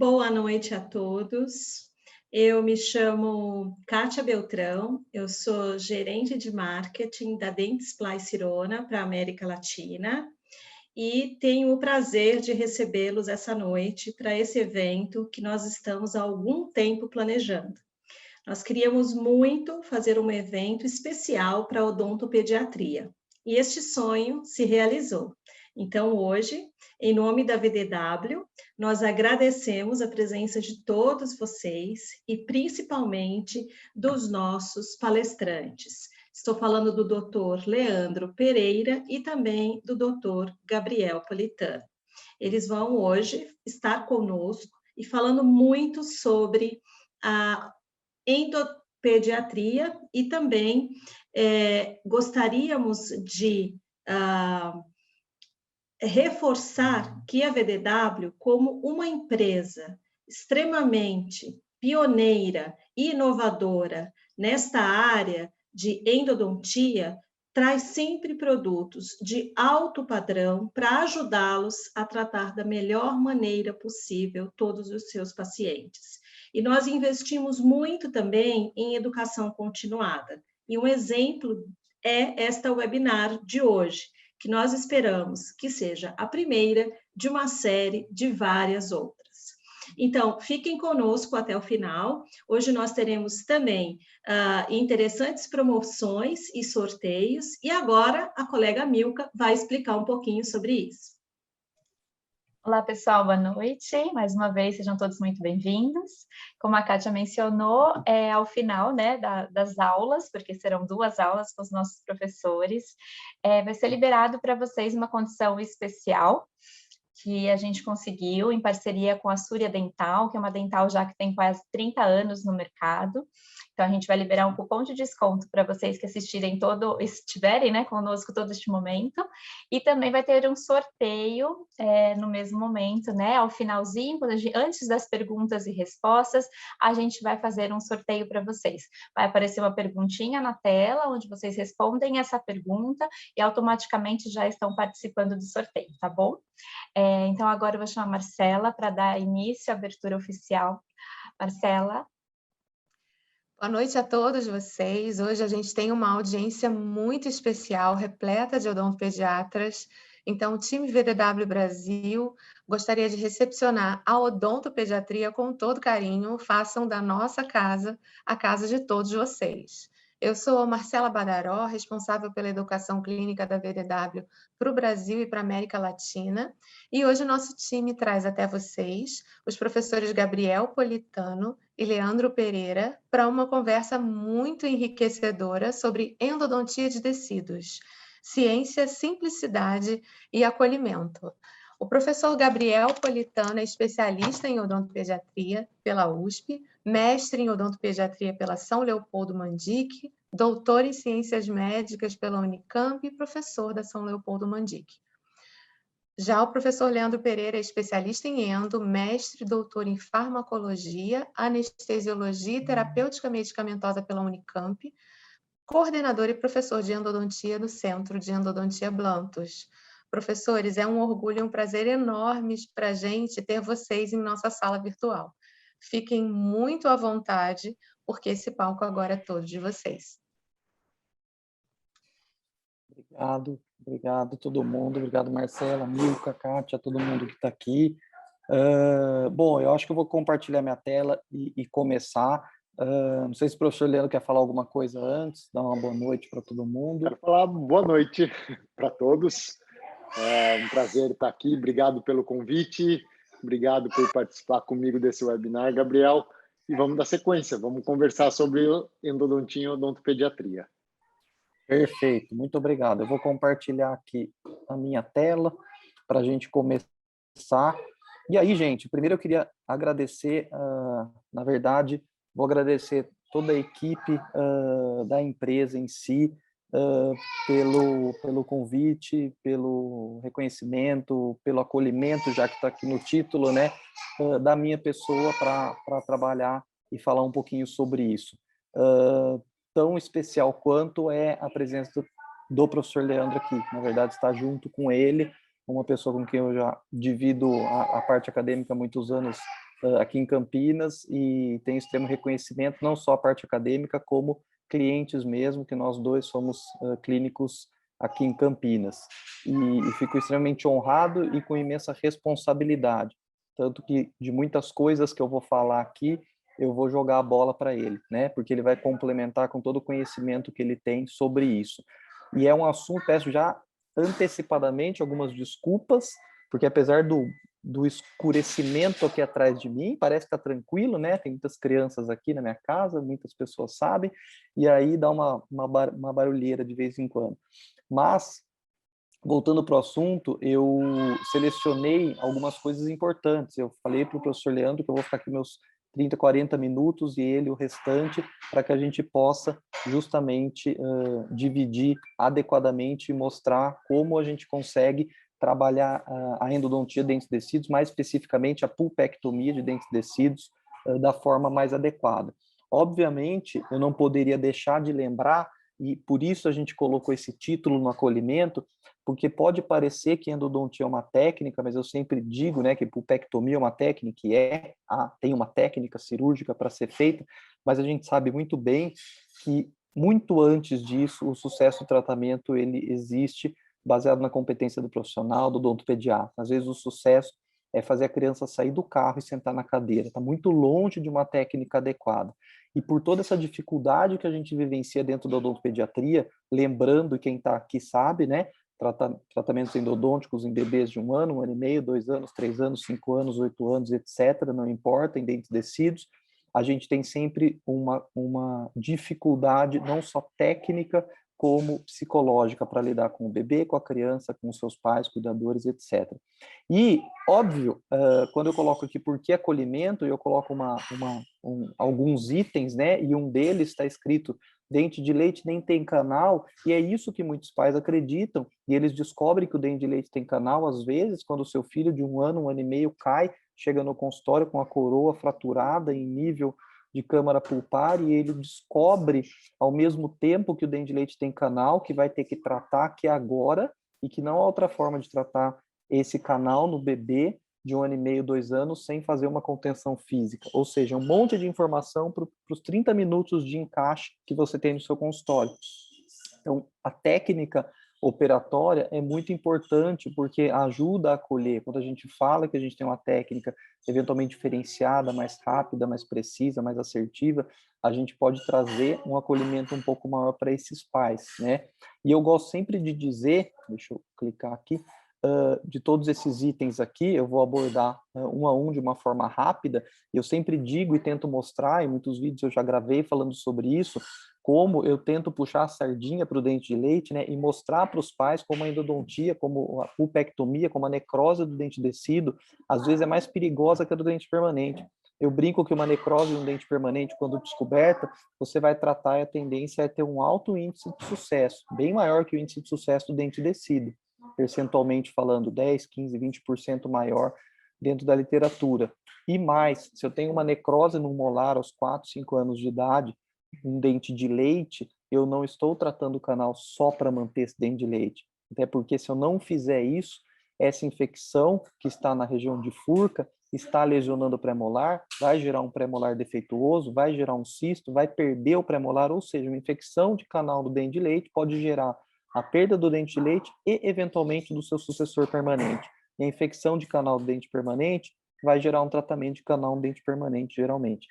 Boa noite a todos. Eu me chamo Kátia Beltrão, eu sou gerente de marketing da Dentsply Sirona para a América Latina e tenho o prazer de recebê-los essa noite para esse evento que nós estamos há algum tempo planejando. Nós queríamos muito fazer um evento especial para a odontopediatria e este sonho se realizou. Então, hoje, em nome da VDW, nós agradecemos a presença de todos vocês e principalmente dos nossos palestrantes. Estou falando do Dr. Leandro Pereira e também do Dr. Gabriel Politano. Eles vão hoje estar conosco e falando muito sobre a endopediatria e também gostaríamos de reforçar que a VDW, como uma empresa extremamente pioneira e inovadora nesta área de endodontia, traz sempre produtos de alto padrão para ajudá-los a tratar da melhor maneira possível todos os seus pacientes. E nós investimos muito também em educação continuada. E um exemplo é esta webinar de hoje, que nós esperamos que seja a primeira de uma série de várias outras. Então, fiquem conosco até o final. Hoje nós teremos também interessantes promoções e sorteios, e agora a colega Milka vai explicar um pouquinho sobre isso. Olá, pessoal, boa noite. Mais uma vez, sejam todos muito bem-vindos. Como a Kátia mencionou, é ao final, né, das aulas, porque serão 2 aulas com os nossos professores, vai ser liberado para vocês uma condição especial que a gente conseguiu em parceria com a Súria Dental, que é uma dental já que tem quase 30 anos no mercado. Então, a gente vai liberar um cupom de desconto para vocês que estiverem, né, conosco todo este momento. E também vai ter um sorteio no mesmo momento, né, ao finalzinho, antes das perguntas e respostas, a gente vai fazer um sorteio para vocês. Vai aparecer uma perguntinha na tela, onde vocês respondem essa pergunta e automaticamente já estão participando do sorteio, tá bom? Então, agora eu vou chamar a Marcela para dar início à abertura oficial. Marcela. Boa noite a todos vocês. Hoje a gente tem uma audiência muito especial, repleta de odontopediatras. Então, o time VDW Brasil gostaria de recepcionar a odontopediatria com todo carinho. Façam da nossa casa a casa de todos vocês. Eu sou Marcela Badaró, responsável pela educação clínica da VDW para o Brasil e para a América Latina. E hoje o nosso time traz até vocês os professores Gabriel Politano e Leandro Pereira para uma conversa muito enriquecedora sobre endodontia de tecidos, ciência, simplicidade e acolhimento. O professor Gabriel Politano é especialista em odontopediatria pela USP, mestre em odontopediatria pela São Leopoldo Mandic, doutor em ciências médicas pela Unicamp e professor da São Leopoldo Mandic. Já o professor Leandro Pereira é especialista em endo, mestre e doutor em farmacologia, anestesiologia e terapêutica medicamentosa pela Unicamp, coordenador e professor de endodontia no Centro de Endodontia Blantos. Professores, é um orgulho e um prazer enorme para a gente ter vocês em nossa sala virtual. Fiquem muito à vontade, porque esse palco agora é todo de vocês. Obrigado todo mundo, obrigado Marcela, Milka, Kátia, todo mundo que está aqui. Bom, eu acho que eu vou compartilhar minha tela e começar. Não sei se o professor Leandro quer falar alguma coisa antes, dar uma boa noite para todo mundo. Quero falar boa noite para todos. É um prazer estar aqui, obrigado pelo convite, obrigado por participar comigo desse webinar, Gabriel. E vamos dar sequência, vamos conversar sobre endodontia e odontopediatria. Perfeito, muito obrigado. Eu vou compartilhar aqui a minha tela para a gente começar. E aí, gente, primeiro eu queria agradecer, na verdade, vou agradecer toda a equipe da empresa em si, pelo convite, pelo reconhecimento, pelo acolhimento, já que está aqui no título, né, da minha pessoa para trabalhar e falar um pouquinho sobre isso. Tão especial quanto é a presença do professor Leandro aqui. Na verdade, está junto com ele, uma pessoa com quem eu já divido a parte acadêmica há muitos anos aqui em Campinas e tenho extremo reconhecimento, não só a parte acadêmica, como clientes mesmo, que nós dois somos clínicos aqui em Campinas. E fico extremamente honrado e com imensa responsabilidade. Tanto que de muitas coisas que eu vou falar aqui, eu vou jogar a bola para ele, né? Porque ele vai complementar com todo o conhecimento que ele tem sobre isso. E é um assunto, peço já antecipadamente algumas desculpas, porque apesar do escurecimento aqui atrás de mim, parece que está tranquilo, né? Tem muitas crianças aqui na minha casa, muitas pessoas sabem, e aí dá uma barulheira de vez em quando. Mas, voltando para o assunto, eu selecionei algumas coisas importantes. Eu falei para o professor Leandro que eu vou ficar aqui meus 30, 40 minutos e ele o restante, para que a gente possa justamente dividir adequadamente e mostrar como a gente consegue trabalhar a endodontia de dentes descidos, mais especificamente a pulpectomia de dentes descidos, da forma mais adequada. Obviamente, eu não poderia deixar de lembrar, e por isso a gente colocou esse título no acolhimento, porque pode parecer que endodontia é uma técnica, mas eu sempre digo, né, que pulpectomia é uma técnica, e tem uma técnica cirúrgica para ser feita, mas a gente sabe muito bem que muito antes disso, o sucesso do tratamento ele existe baseado na competência do profissional, do odontopediatra. Às vezes o sucesso é fazer a criança sair do carro e sentar na cadeira. Está muito longe de uma técnica adequada. E por toda essa dificuldade que a gente vivencia dentro da odontopediatria, lembrando, quem está aqui sabe, né, tratamentos endodônticos em bebês de 1 ano, 1 ano e meio, 2 anos, 3 anos, 5 anos, 8 anos, etc., não importa, em dentes descidos, a gente tem sempre uma dificuldade, não só técnica, como psicológica para lidar com o bebê, com a criança, com os seus pais, cuidadores, etc. E, óbvio, quando eu coloco aqui por que acolhimento, eu coloco alguns itens, né? E um deles está escrito: dente de leite nem tem canal, e é isso que muitos pais acreditam, e eles descobrem que o dente de leite tem canal, às vezes, quando o seu filho de 1 ano, 1 ano e meio cai, chega no consultório com a coroa fraturada em nível de câmara pulpar, e ele descobre, ao mesmo tempo que o dente de leite tem canal, que vai ter que tratar aqui agora, e que não há outra forma de tratar esse canal no bebê de 1 ano e meio, 2 anos, sem fazer uma contenção física. Ou seja, um monte de informação para os 30 minutos de encaixe que você tem no seu consultório. Então, a técnica operatória é muito importante porque ajuda a acolher. Quando a gente fala que a gente tem uma técnica eventualmente diferenciada, mais rápida, mais precisa, mais assertiva, a gente pode trazer um acolhimento um pouco maior para esses pais, né? E eu gosto sempre de dizer, deixa eu clicar aqui, de todos esses itens aqui, eu vou abordar um a um de uma forma rápida. Eu sempre digo e tento mostrar, em muitos vídeos eu já gravei falando sobre isso, como eu tento puxar a sardinha para o dente de leite, né, e mostrar para os pais como a endodontia, como a pulpectomia, como a necrose do dente descido, às vezes é mais perigosa que a do dente permanente. Eu brinco que uma necrose no dente permanente, quando descoberta, você vai tratar e a tendência é ter um alto índice de sucesso, bem maior que o índice de sucesso do dente descido, percentualmente falando, 10, 15, 20% maior dentro da literatura. E mais, se eu tenho uma necrose no molar aos 4, 5 anos de idade, um dente de leite, eu não estou tratando o canal só para manter esse dente de leite. Até porque se eu não fizer isso, essa infecção que está na região de furca está lesionando o pré-molar, vai gerar um pré-molar defeituoso, vai gerar um cisto, vai perder o pré-molar, ou seja, uma infecção de canal do dente de leite pode gerar a perda do dente de leite e, eventualmente, do seu sucessor permanente. E a infecção de canal do dente permanente vai gerar um tratamento de canal do dente permanente, geralmente.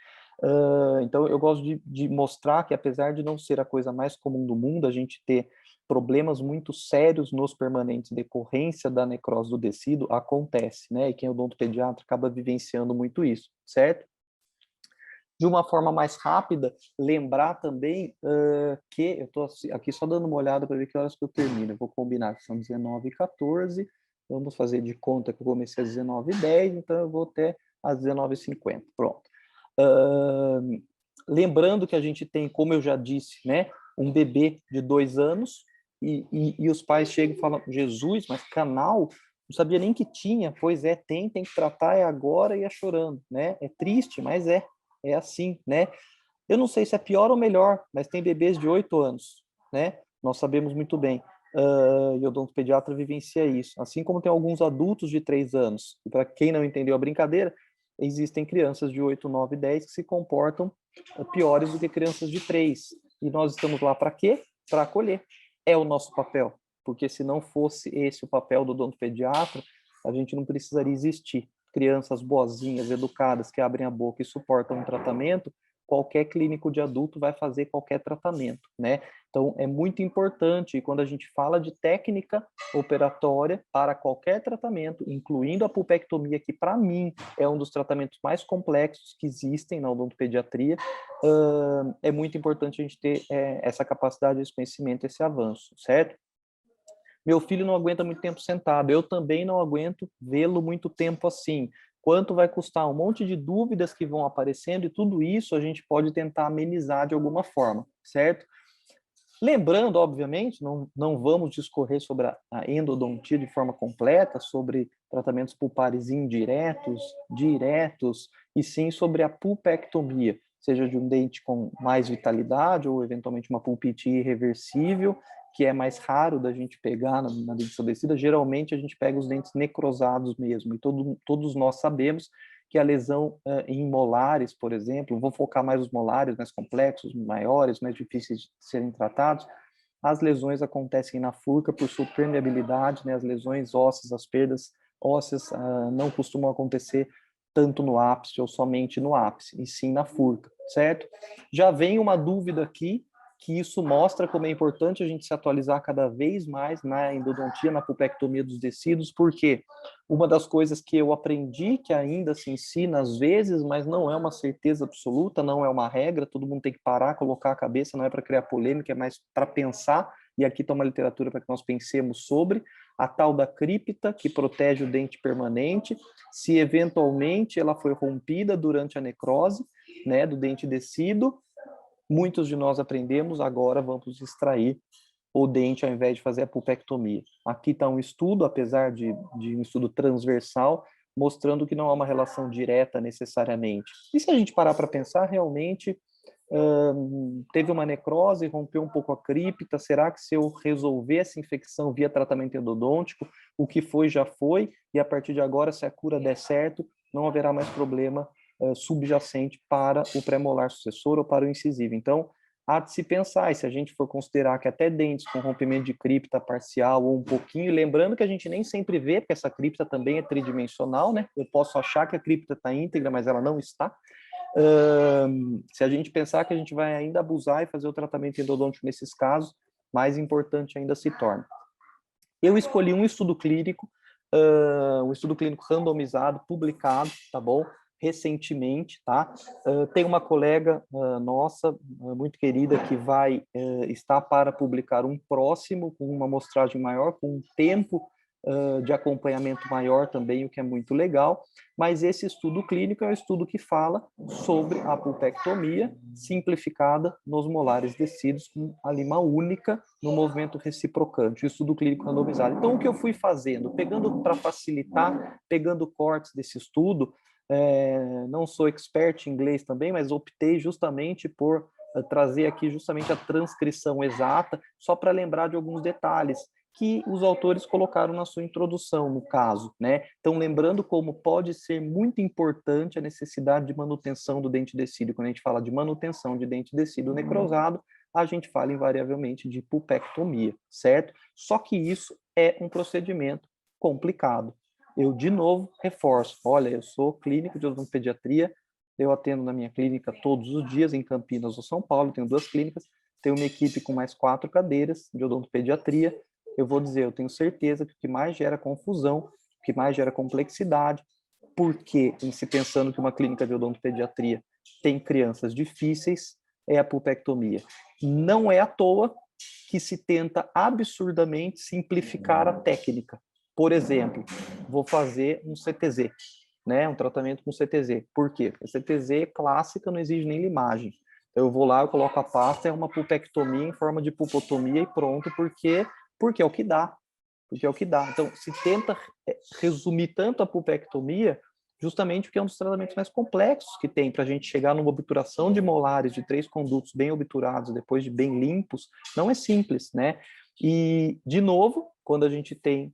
Então, eu gosto de mostrar que, apesar de não ser a coisa mais comum do mundo, a gente ter problemas muito sérios nos permanentes decorrência da necrose do tecido, acontece, né? E quem é odontopediatra acaba vivenciando muito isso, certo? De uma forma mais rápida, lembrar também que eu estou aqui só dando uma olhada para ver que horas que eu termino. Eu vou combinar que são 19h14, vamos fazer de conta que eu comecei às 19h10, então eu vou até às 19h50. Pronto. Lembrando que a gente tem, como eu já disse, né, um bebê de 2 anos e os pais chegam e falam: Jesus, mas canal? Não sabia nem que tinha. Pois é, tem que tratar, é agora e é chorando, né? É triste, mas é assim, né? Eu não sei se é pior ou melhor, mas tem bebês de 8 anos, né? Nós sabemos muito bem. E o odontopediatra vivencia isso. Assim como tem alguns adultos de 3 anos. E para quem não entendeu a brincadeira, existem crianças de 8, 9, 10 que se comportam piores do que crianças de 3. E nós estamos lá para quê? Para acolher. É o nosso papel. Porque se não fosse esse o papel do odontopediatra, a gente não precisaria existir. Crianças boazinhas, educadas, que abrem a boca e suportam um tratamento, qualquer clínico de adulto vai fazer qualquer tratamento, né? Então, é muito importante, quando a gente fala de técnica operatória para qualquer tratamento, incluindo a pulpectomia, que para mim é um dos tratamentos mais complexos que existem na odontopediatria, é muito importante a gente ter essa capacidade, esse conhecimento, esse avanço, certo? Meu filho não aguenta muito tempo sentado, eu também não aguento vê-lo muito tempo assim. Quanto vai custar? Um monte de dúvidas que vão aparecendo e tudo isso a gente pode tentar amenizar de alguma forma, certo? Lembrando, obviamente, não vamos discorrer sobre a endodontia de forma completa, sobre tratamentos pulpares indiretos, diretos, e sim sobre a pulpectomia, seja de um dente com mais vitalidade ou eventualmente uma pulpitia irreversível, que é mais raro da gente pegar na dentição descida. Geralmente a gente pega os dentes necrosados mesmo, e todos nós sabemos que a lesão em molares, por exemplo, vou focar mais os molares mais complexos, maiores, mais difíceis de serem tratados, as lesões acontecem na furca por sua permeabilidade, né? As lesões ósseas, as perdas ósseas não costumam acontecer tanto no ápice ou somente no ápice, e sim na furca, certo? Já vem uma dúvida aqui, que isso mostra como é importante a gente se atualizar cada vez mais na endodontia, na pulpectomia dos tecidos, porque uma das coisas que eu aprendi, que ainda se ensina às vezes, mas não é uma certeza absoluta, não é uma regra, todo mundo tem que parar, colocar a cabeça, não é para criar polêmica, é mais para pensar, e aqui está uma literatura para que nós pensemos sobre a tal da cripta, que protege o dente permanente, se eventualmente ela foi rompida durante a necrose, né, do dente descido. Muitos de nós aprendemos, agora vamos extrair o dente ao invés de fazer a pulpectomia. Aqui está um estudo, apesar de um estudo transversal, mostrando que não há uma relação direta necessariamente. E se a gente parar para pensar, realmente teve uma necrose, rompeu um pouco a cripta, será que se eu resolver essa infecção via tratamento endodôntico, o que foi já foi, e a partir de agora, se a cura der certo, não haverá mais problema subjacente para o premolar sucessor ou para o incisivo. Então, há de se pensar, e se a gente for considerar que até dentes com rompimento de cripta parcial ou um pouquinho, lembrando que a gente nem sempre vê, porque essa cripta também é tridimensional, né? Eu posso achar que a cripta está íntegra, mas ela não está. Se a gente pensar que a gente vai ainda abusar e fazer o tratamento endodôntico nesses casos, mais importante ainda se torna. Eu escolhi um estudo clínico randomizado, publicado, tá bom? Recentemente, tá? Tem uma colega nossa, muito querida, que vai estar para publicar um próximo, com uma amostragem maior, com um tempo de acompanhamento maior também, o que é muito legal, mas esse estudo clínico é um estudo que fala sobre a pulpectomia simplificada nos molares descidos com a lima única no movimento reciprocante, o estudo clínico randomizado. Então, o que eu fui fazendo? Pegando para facilitar, pegando cortes desse estudo, não sou expert em inglês também, mas optei justamente por trazer aqui justamente a transcrição exata, só para lembrar de alguns detalhes que os autores colocaram na sua introdução, no caso, né? Então, lembrando como pode ser muito importante a necessidade de manutenção do dente descido. Quando a gente fala de manutenção de dente descido necrosado, a gente fala invariavelmente de pulpectomia, certo? Só que isso é um procedimento complicado. Eu, de novo, reforço. Olha, eu sou clínico de odontopediatria, eu atendo na minha clínica todos os dias, em Campinas ou São Paulo, tenho 2 clínicas, tenho uma equipe com mais 4 cadeiras de odontopediatria. Eu vou dizer, eu tenho certeza que o que mais gera confusão, o que mais gera complexidade, porque, em se pensando que uma clínica de odontopediatria tem crianças difíceis, é a pulpectomia. Não é à toa que se tenta absurdamente simplificar a técnica. Por exemplo, vou fazer um CTZ, né, um tratamento com CTZ. Por quê? Porque a CTZ clássica não exige nem limagem. Então, eu vou lá, eu coloco a pasta, é uma pulpectomia em forma de pulpotomia e pronto, porque é o que dá. Porque é o que dá. Então, se tenta resumir tanto a pulpectomia, justamente porque é um dos tratamentos mais complexos que tem para a gente chegar numa obturação de molares de 3 condutos bem obturados, depois de bem limpos, não é simples, né? E, de novo, quando a gente tem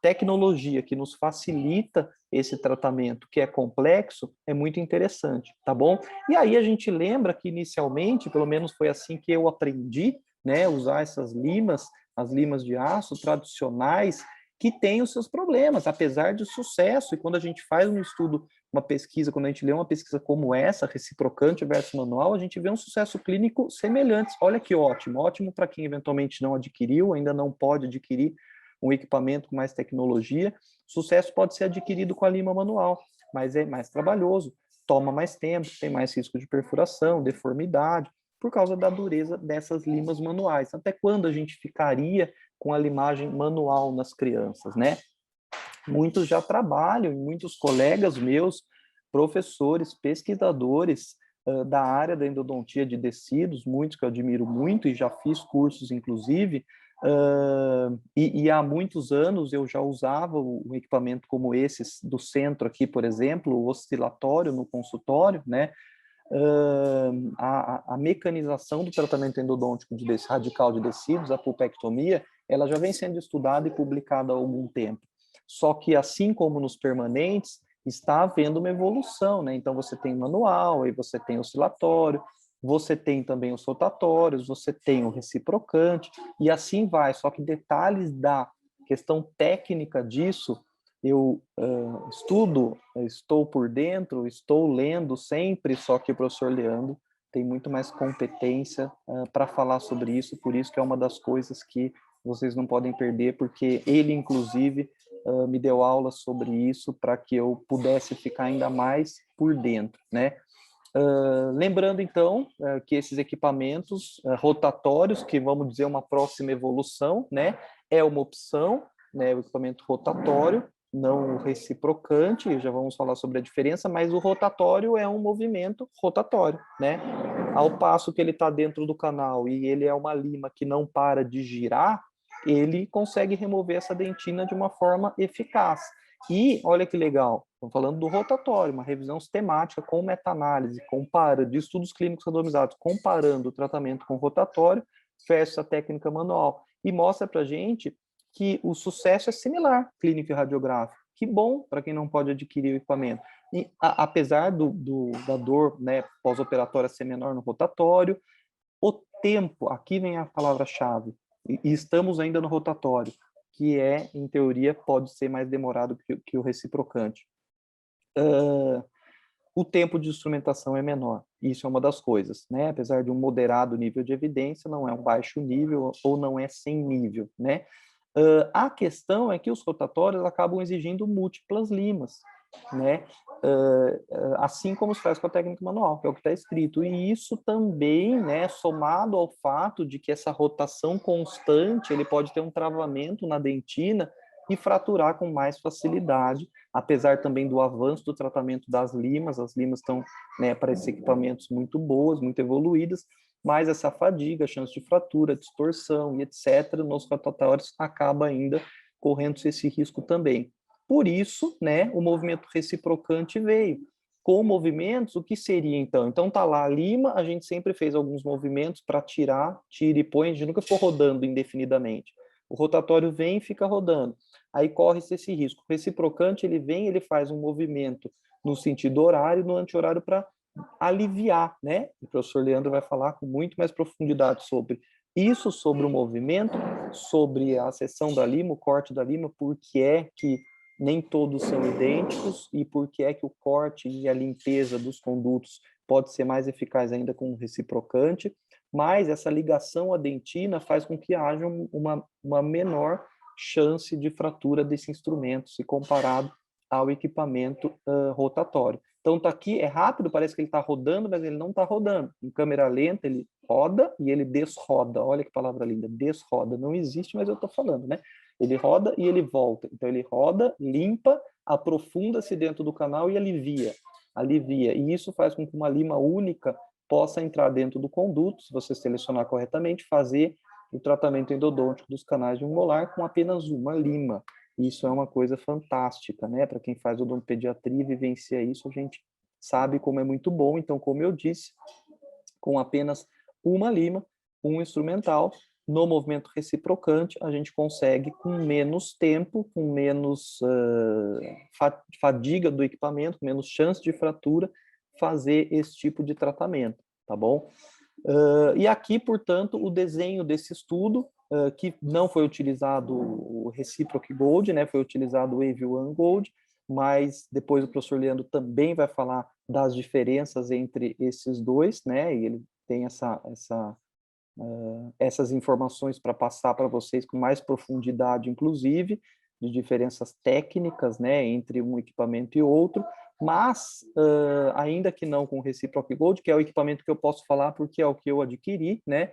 tecnologia que nos facilita esse tratamento, que é complexo, é muito interessante, tá bom? E aí a gente lembra que inicialmente, pelo menos foi assim que eu aprendi, né, usar essas limas, as limas de aço tradicionais, que têm os seus problemas, apesar de sucesso. E quando a gente faz um estudo, uma pesquisa, quando a gente lê uma pesquisa como essa, reciprocante versus manual, a gente vê um sucesso clínico semelhante. Olha que ótimo, ótimo para quem eventualmente não adquiriu, ainda não pode adquirir um equipamento com mais tecnologia. Sucesso pode ser adquirido com a lima manual, mas é mais trabalhoso, toma mais tempo, tem mais risco de perfuração, deformidade, por causa da dureza dessas limas manuais. Até quando a gente ficaria com a limagem manual nas crianças, né? Muitos já trabalham, muitos colegas meus, professores, pesquisadores da área da endodontia de tecidos, muitos que eu admiro muito e já fiz cursos, inclusive, e há muitos anos eu já usava um equipamento como esses do centro aqui, por exemplo, o oscilatório no consultório, né? A mecanização do tratamento endodôntico radical de tecidos, a pulpectomia, ela já vem sendo estudada e publicada há algum tempo. Só que, assim como nos permanentes, está havendo uma evolução, né? Então, você tem manual, aí você tem oscilatório, você tem também os rotatórios, você tem o reciprocante, e assim vai. Só que detalhes da questão técnica disso, eu estudo, estou por dentro, estou lendo sempre, só que o professor Leandro tem muito mais competência para falar sobre isso, por isso que é uma das coisas que vocês não podem perder, porque ele, inclusive, me deu aula sobre isso para que eu pudesse ficar ainda mais por dentro, né? Lembrando, então, que esses equipamentos rotatórios, que vamos dizer uma próxima evolução, né, é uma opção, né, o equipamento rotatório, não o reciprocante, já vamos falar sobre a diferença, mas o rotatório é um movimento rotatório, né? Ao passo que ele está dentro do canal e ele é uma lima que não para de girar, ele consegue remover essa dentina de uma forma eficaz. E, olha que legal, estamos falando do rotatório, uma revisão sistemática com meta-análise, de estudos clínicos randomizados, comparando o tratamento com rotatório versus a técnica manual. E mostra para a gente que o sucesso é similar, clínico e radiográfico. Que bom para quem não pode adquirir o equipamento. E, apesar da dor, né, pós-operatória ser menor no rotatório, o tempo, aqui vem a palavra-chave, e estamos ainda no rotatório, que em teoria, pode ser mais demorado que o reciprocante. O tempo de instrumentação é menor, isso é uma das coisas, né? Apesar de um moderado nível de evidência, não é um baixo nível ou não é sem nível, né? A questão é que os rotatórios acabam exigindo múltiplas limas, né? Assim como se faz com a técnica manual, que é o que está escrito. E isso também, né, somado ao fato de que essa rotação constante, ele pode ter um travamento na dentina e fraturar com mais facilidade, apesar também do avanço do tratamento das limas. As limas estão, né, para esses equipamentos muito boas, muito evoluídas, mas essa fadiga, chance de fratura, distorção e etc., nos rotatórios acaba ainda correndo esse risco também. Por isso, né, o movimento reciprocante veio. Com movimentos, o que seria então? Então tá lá a lima, a gente sempre fez alguns movimentos para tirar, tira e põe, a gente nunca ficou rodando indefinidamente. O rotatório vem e fica rodando. Aí corre-se esse risco. O reciprocante, ele vem, ele faz um movimento no sentido horário, no anti-horário para aliviar, né? O professor Leandro vai falar com muito mais profundidade sobre isso, sobre o movimento, sobre a seção da lima, o corte da lima, por que é que nem todos são idênticos e por que é que o corte e a limpeza dos condutos pode ser mais eficaz ainda com o reciprocante, mas essa ligação à dentina faz com que haja uma menor chance de fratura desse instrumento, se comparado ao equipamento rotatório. Então, tá aqui, é rápido, parece que ele está rodando, mas ele não está rodando. Em câmera lenta, ele roda e ele desroda. Olha que palavra linda, desroda. Não existe, mas eu estou falando, né? Ele roda e ele volta. Então, ele roda, limpa, aprofunda-se dentro do canal e alivia. E isso faz com que uma lima única possa entrar dentro do conduto, se você selecionar corretamente, fazer o tratamento endodôntico dos canais de um molar com apenas uma lima. Isso é uma coisa fantástica, né? Para quem faz odontopediatria e vivencia isso, a gente sabe como é muito bom. Então, como eu disse, com apenas uma lima, um instrumental, no movimento reciprocante, a gente consegue, com menos tempo, com menos fadiga do equipamento, menos chance de fratura, fazer esse tipo de tratamento, tá bom? E aqui, portanto, o desenho desse estudo, que não foi utilizado o Reciproc Gold, né, foi utilizado o Wave One Gold, mas depois o professor Leandro também vai falar das diferenças entre esses dois, né, e ele tem essas informações para passar para vocês com mais profundidade, inclusive, de diferenças técnicas, né, entre um equipamento e outro, mas, ainda que não com o Reciproc Gold, que é o equipamento que eu posso falar porque é o que eu adquiri, né,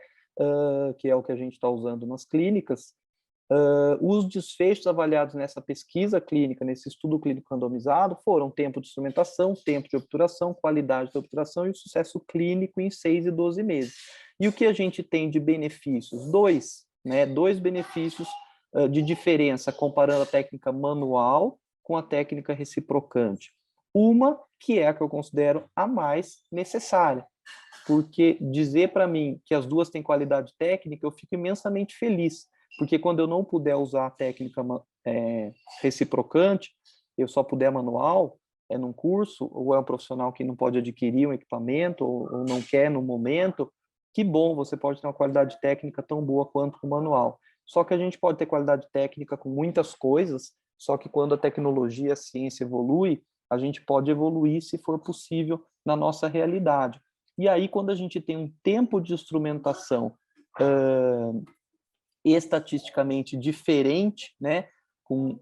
que é o que a gente está usando nas clínicas, os desfechos avaliados nessa pesquisa clínica, nesse estudo clínico randomizado, foram tempo de instrumentação, tempo de obturação, qualidade da obturação e o sucesso clínico em 6 e 12 meses. E o que a gente tem de benefícios? Dois benefícios de diferença comparando a técnica manual com a técnica reciprocante. Uma, que é a que eu considero a mais necessária, porque dizer para mim que as duas têm qualidade técnica, eu fico imensamente feliz, porque quando eu não puder usar a técnica reciprocante, eu só puder manual, num curso, ou é um profissional que não pode adquirir um equipamento, ou não quer no momento, que bom, você pode ter uma qualidade técnica tão boa quanto o manual. Só que a gente pode ter qualidade técnica com muitas coisas, só que quando a tecnologia, a ciência evolui, a gente pode evoluir, se for possível, na nossa realidade. E aí, quando a gente tem um tempo de instrumentação estatisticamente diferente, né, com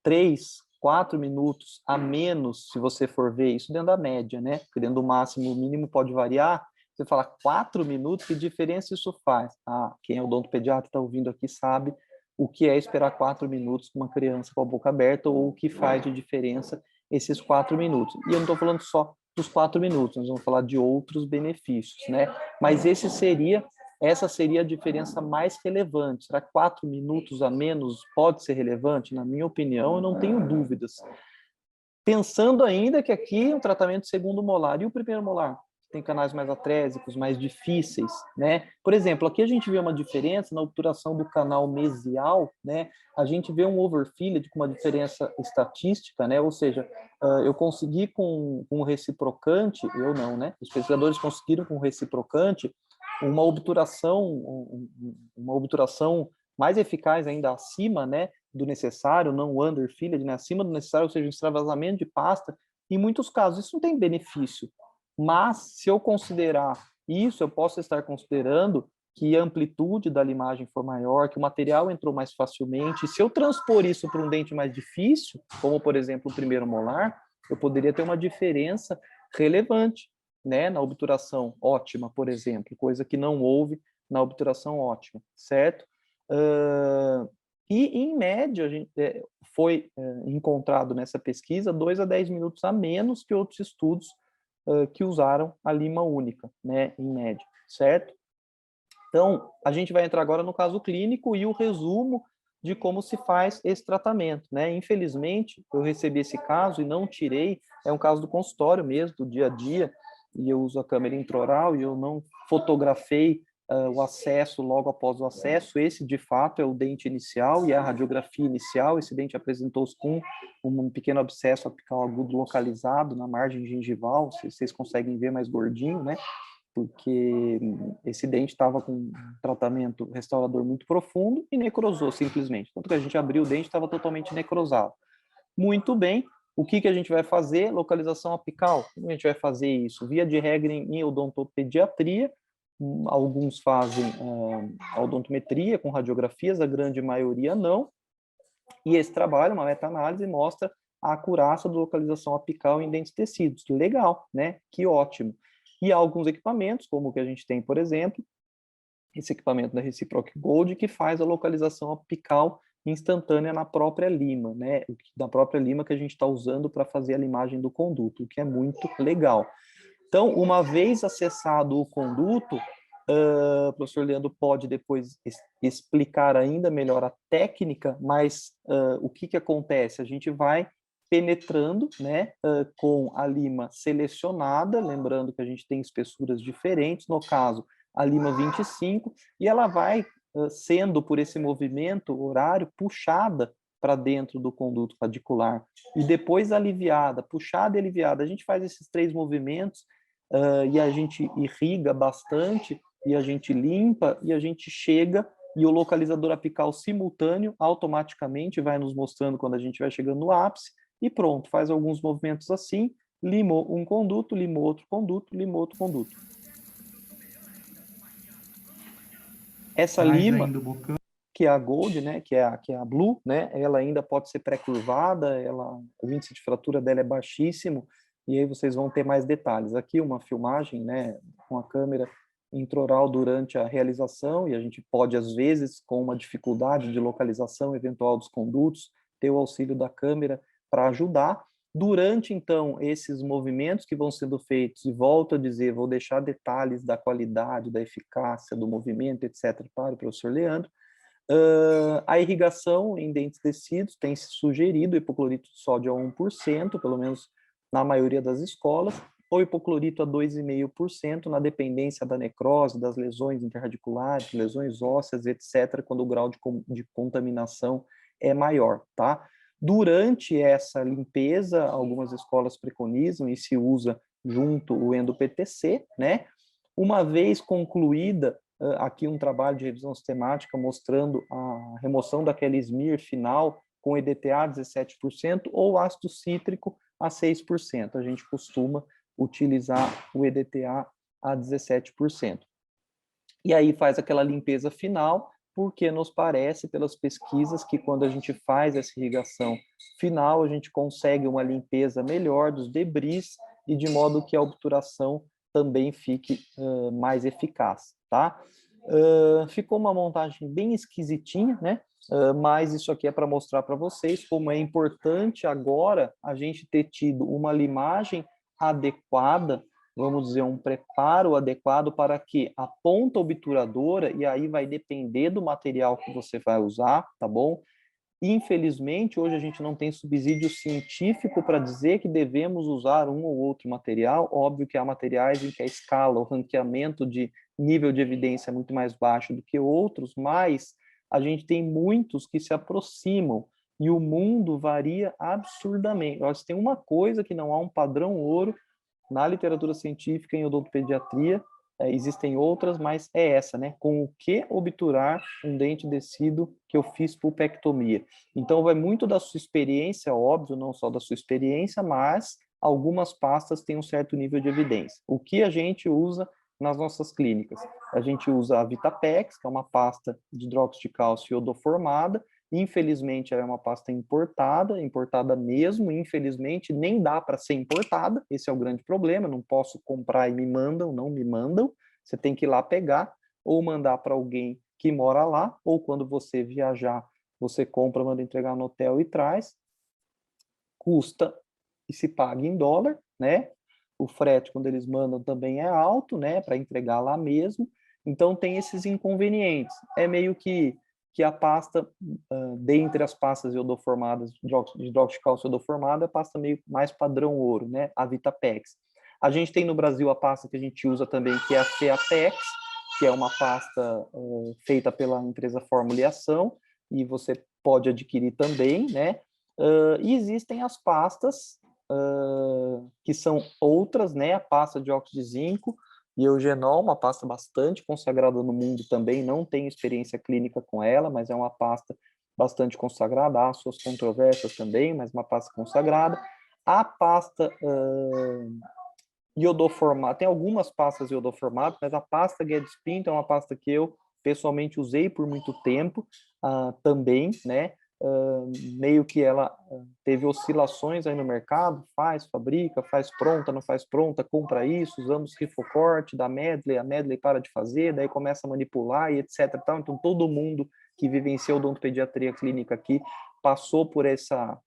3, 4 minutos a menos, se você for ver isso dentro da média, né, porque dentro do máximo, o mínimo pode variar, você fala 4 minutos, que diferença isso faz? Quem é odontopediatra está ouvindo aqui sabe o que é esperar 4 minutos com uma criança com a boca aberta ou o que faz de diferença esses 4 minutos. E eu não estou falando só dos 4 minutos, nós vamos falar de outros benefícios, né? Mas essa seria a diferença mais relevante. Será que 4 minutos a menos pode ser relevante? Na minha opinião, eu não tenho dúvidas. Pensando ainda que aqui é um tratamento segundo molar e o primeiro molar tem canais mais atrésicos, mais difíceis, né? Por exemplo, aqui a gente vê uma diferença na obturação do canal mesial, né? A gente vê um overfilled com uma diferença estatística, né? Ou seja, eu consegui com o reciprocante, eu não, né? Os pesquisadores conseguiram com o reciprocante uma obturação mais eficaz ainda acima, né, do necessário, não underfilled, né, acima do necessário, ou seja, um extravasamento de pasta. Em muitos casos, isso não tem benefício. Mas, se eu considerar isso, eu posso estar considerando que a amplitude da limagem for maior, que o material entrou mais facilmente. Se eu transpor isso para um dente mais difícil, como, por exemplo, o primeiro molar, eu poderia ter uma diferença relevante, né, na obturação ótima, por exemplo, coisa que não houve na obturação ótima, certo? E, em média, foi encontrado nessa pesquisa 2 a 10 minutos a menos que outros estudos que usaram a lima única, né, em média, certo? Então, a gente vai entrar agora no caso clínico e o resumo de como se faz esse tratamento, né? Infelizmente, eu recebi esse caso e não tirei, é um caso do consultório mesmo, do dia a dia, e eu uso a câmera intraoral e eu não fotografei o acesso logo após o acesso. Esse, de fato, é o dente inicial e a radiografia inicial. Esse dente apresentou-se com um pequeno abscesso apical agudo localizado na margem gengival, vocês conseguem ver mais gordinho, né? Porque esse dente estava com um tratamento restaurador muito profundo e necrosou simplesmente. Tanto que a gente abriu o dente, estava totalmente necrosado. Muito bem, o que a gente vai fazer? Localização apical. Como a gente vai fazer isso? Via de regra em odontopediatria, alguns fazem a odontometria com radiografias, a grande maioria não. E esse trabalho, uma meta-análise, mostra a acurácia da localização apical em dentes tecidos. Legal, né? Que ótimo. E há alguns equipamentos, como o que a gente tem, por exemplo, esse equipamento da Reciproc Gold, que faz a localização apical instantânea na própria lima, né? Da própria lima que a gente está usando para fazer a limagem do conduto, o que é muito legal. Então, uma vez acessado o conduto, o professor Leandro pode depois explicar ainda melhor a técnica, mas o que acontece? A gente vai penetrando, né, com a lima selecionada, lembrando que a gente tem espessuras diferentes, no caso, a lima 25, e ela vai sendo, por esse movimento horário, puxada para dentro do conduto radicular e depois aliviada, puxada e aliviada. A gente faz esses 3 movimentos e a gente irriga bastante, e a gente limpa, e a gente chega, e o localizador apical simultâneo automaticamente vai nos mostrando quando a gente vai chegando no ápice, e pronto, faz alguns movimentos assim, limou um conduto, limou outro conduto, limou outro conduto. Essa lima, que é a Gold, né, que é a Blue, né, ela ainda pode ser pré-curvada, o índice de fratura dela é baixíssimo, e aí vocês vão ter mais detalhes. Aqui uma filmagem, né, com a câmera intraoral durante a realização, e a gente pode, às vezes, com uma dificuldade de localização eventual dos condutos, ter o auxílio da câmera para ajudar. Durante, então, esses movimentos que vão sendo feitos, e volto a dizer, vou deixar detalhes da qualidade, da eficácia do movimento, etc., para o professor Leandro. A irrigação em dentes tecidos tem se sugerido hipoclorito de sódio a 1%, pelo menos na maioria das escolas, ou hipoclorito a 2,5% na dependência da necrose, das lesões interradiculares, lesões ósseas, etc., quando o grau de contaminação é maior, tá? Durante essa limpeza, algumas escolas preconizam e se usa junto o endo-PTC, né? Uma vez concluída aqui um trabalho de revisão sistemática mostrando a remoção daquele smear final com EDTA a 17% ou ácido cítrico a 6%. A gente costuma utilizar o EDTA a 17%. E aí faz aquela limpeza final, porque nos parece, pelas pesquisas, que quando a gente faz essa irrigação final, a gente consegue uma limpeza melhor dos debris e de modo que a obturação também fique mais eficaz, tá? Ficou uma montagem bem esquisitinha, né? Mas isso aqui é para mostrar para vocês como é importante agora a gente ter tido uma limagem adequada, vamos dizer, um preparo adequado para que a ponta obturadora, e aí vai depender do material que você vai usar, tá bom? Infelizmente, hoje a gente não tem subsídio científico para dizer que devemos usar um ou outro material. Óbvio que há materiais em que a escala, o ranqueamento de nível de evidência é muito mais baixo do que outros, mas a gente tem muitos que se aproximam e o mundo varia absurdamente. Se tem uma coisa que não há um padrão ouro na literatura científica em odontopediatria, existem outras, mas é essa, né? Com o que obturar um dente descido que eu fiz pulpectomia. Então, vai muito da sua experiência, óbvio, não só da sua experiência, mas algumas pastas têm um certo nível de evidência. O que a gente usa nas nossas clínicas? A gente usa a Vitapex, que é uma pasta de hidróxido de cálcio iodoformada. Infelizmente, ela é uma pasta importada mesmo, infelizmente, nem dá para ser importada, esse é o grande problema, não posso comprar e me mandam, não me mandam, você tem que ir lá pegar, ou mandar para alguém que mora lá, ou quando você viajar, você compra, manda entregar no hotel e traz, custa e se paga em dólar, né? O frete, quando eles mandam, também é alto, né, para entregar lá mesmo, então tem esses inconvenientes, é meio que a pasta, dentre as pastas iodoformadas, de hidróxido de cálcio iodoformado, é a pasta meio mais padrão ouro, né? A Vitapex. A gente tem no Brasil a pasta que a gente usa também, que é a Feapex, que é uma pasta feita pela empresa Fórmula e Ação, e você pode adquirir também, né? E existem as pastas que são outras, né? A pasta de óxido de zinco, e eugenol, uma pasta bastante consagrada no mundo também, não tenho experiência clínica com ela, mas é uma pasta bastante consagrada, há suas controvérsias também, mas uma pasta consagrada. A pasta iodoformada, tem algumas pastas iodoformadas, mas a pasta Guedes Pinto é uma pasta que eu pessoalmente usei por muito tempo também, né? Meio que ela teve oscilações aí no mercado, fabrica, faz pronta, não faz pronta, compra isso, usamos rifocorte da Medley, a Medley para de fazer, daí começa a manipular e etc. Tal. Então, todo mundo que vivenciou odontopediatria clínica aqui passou por essa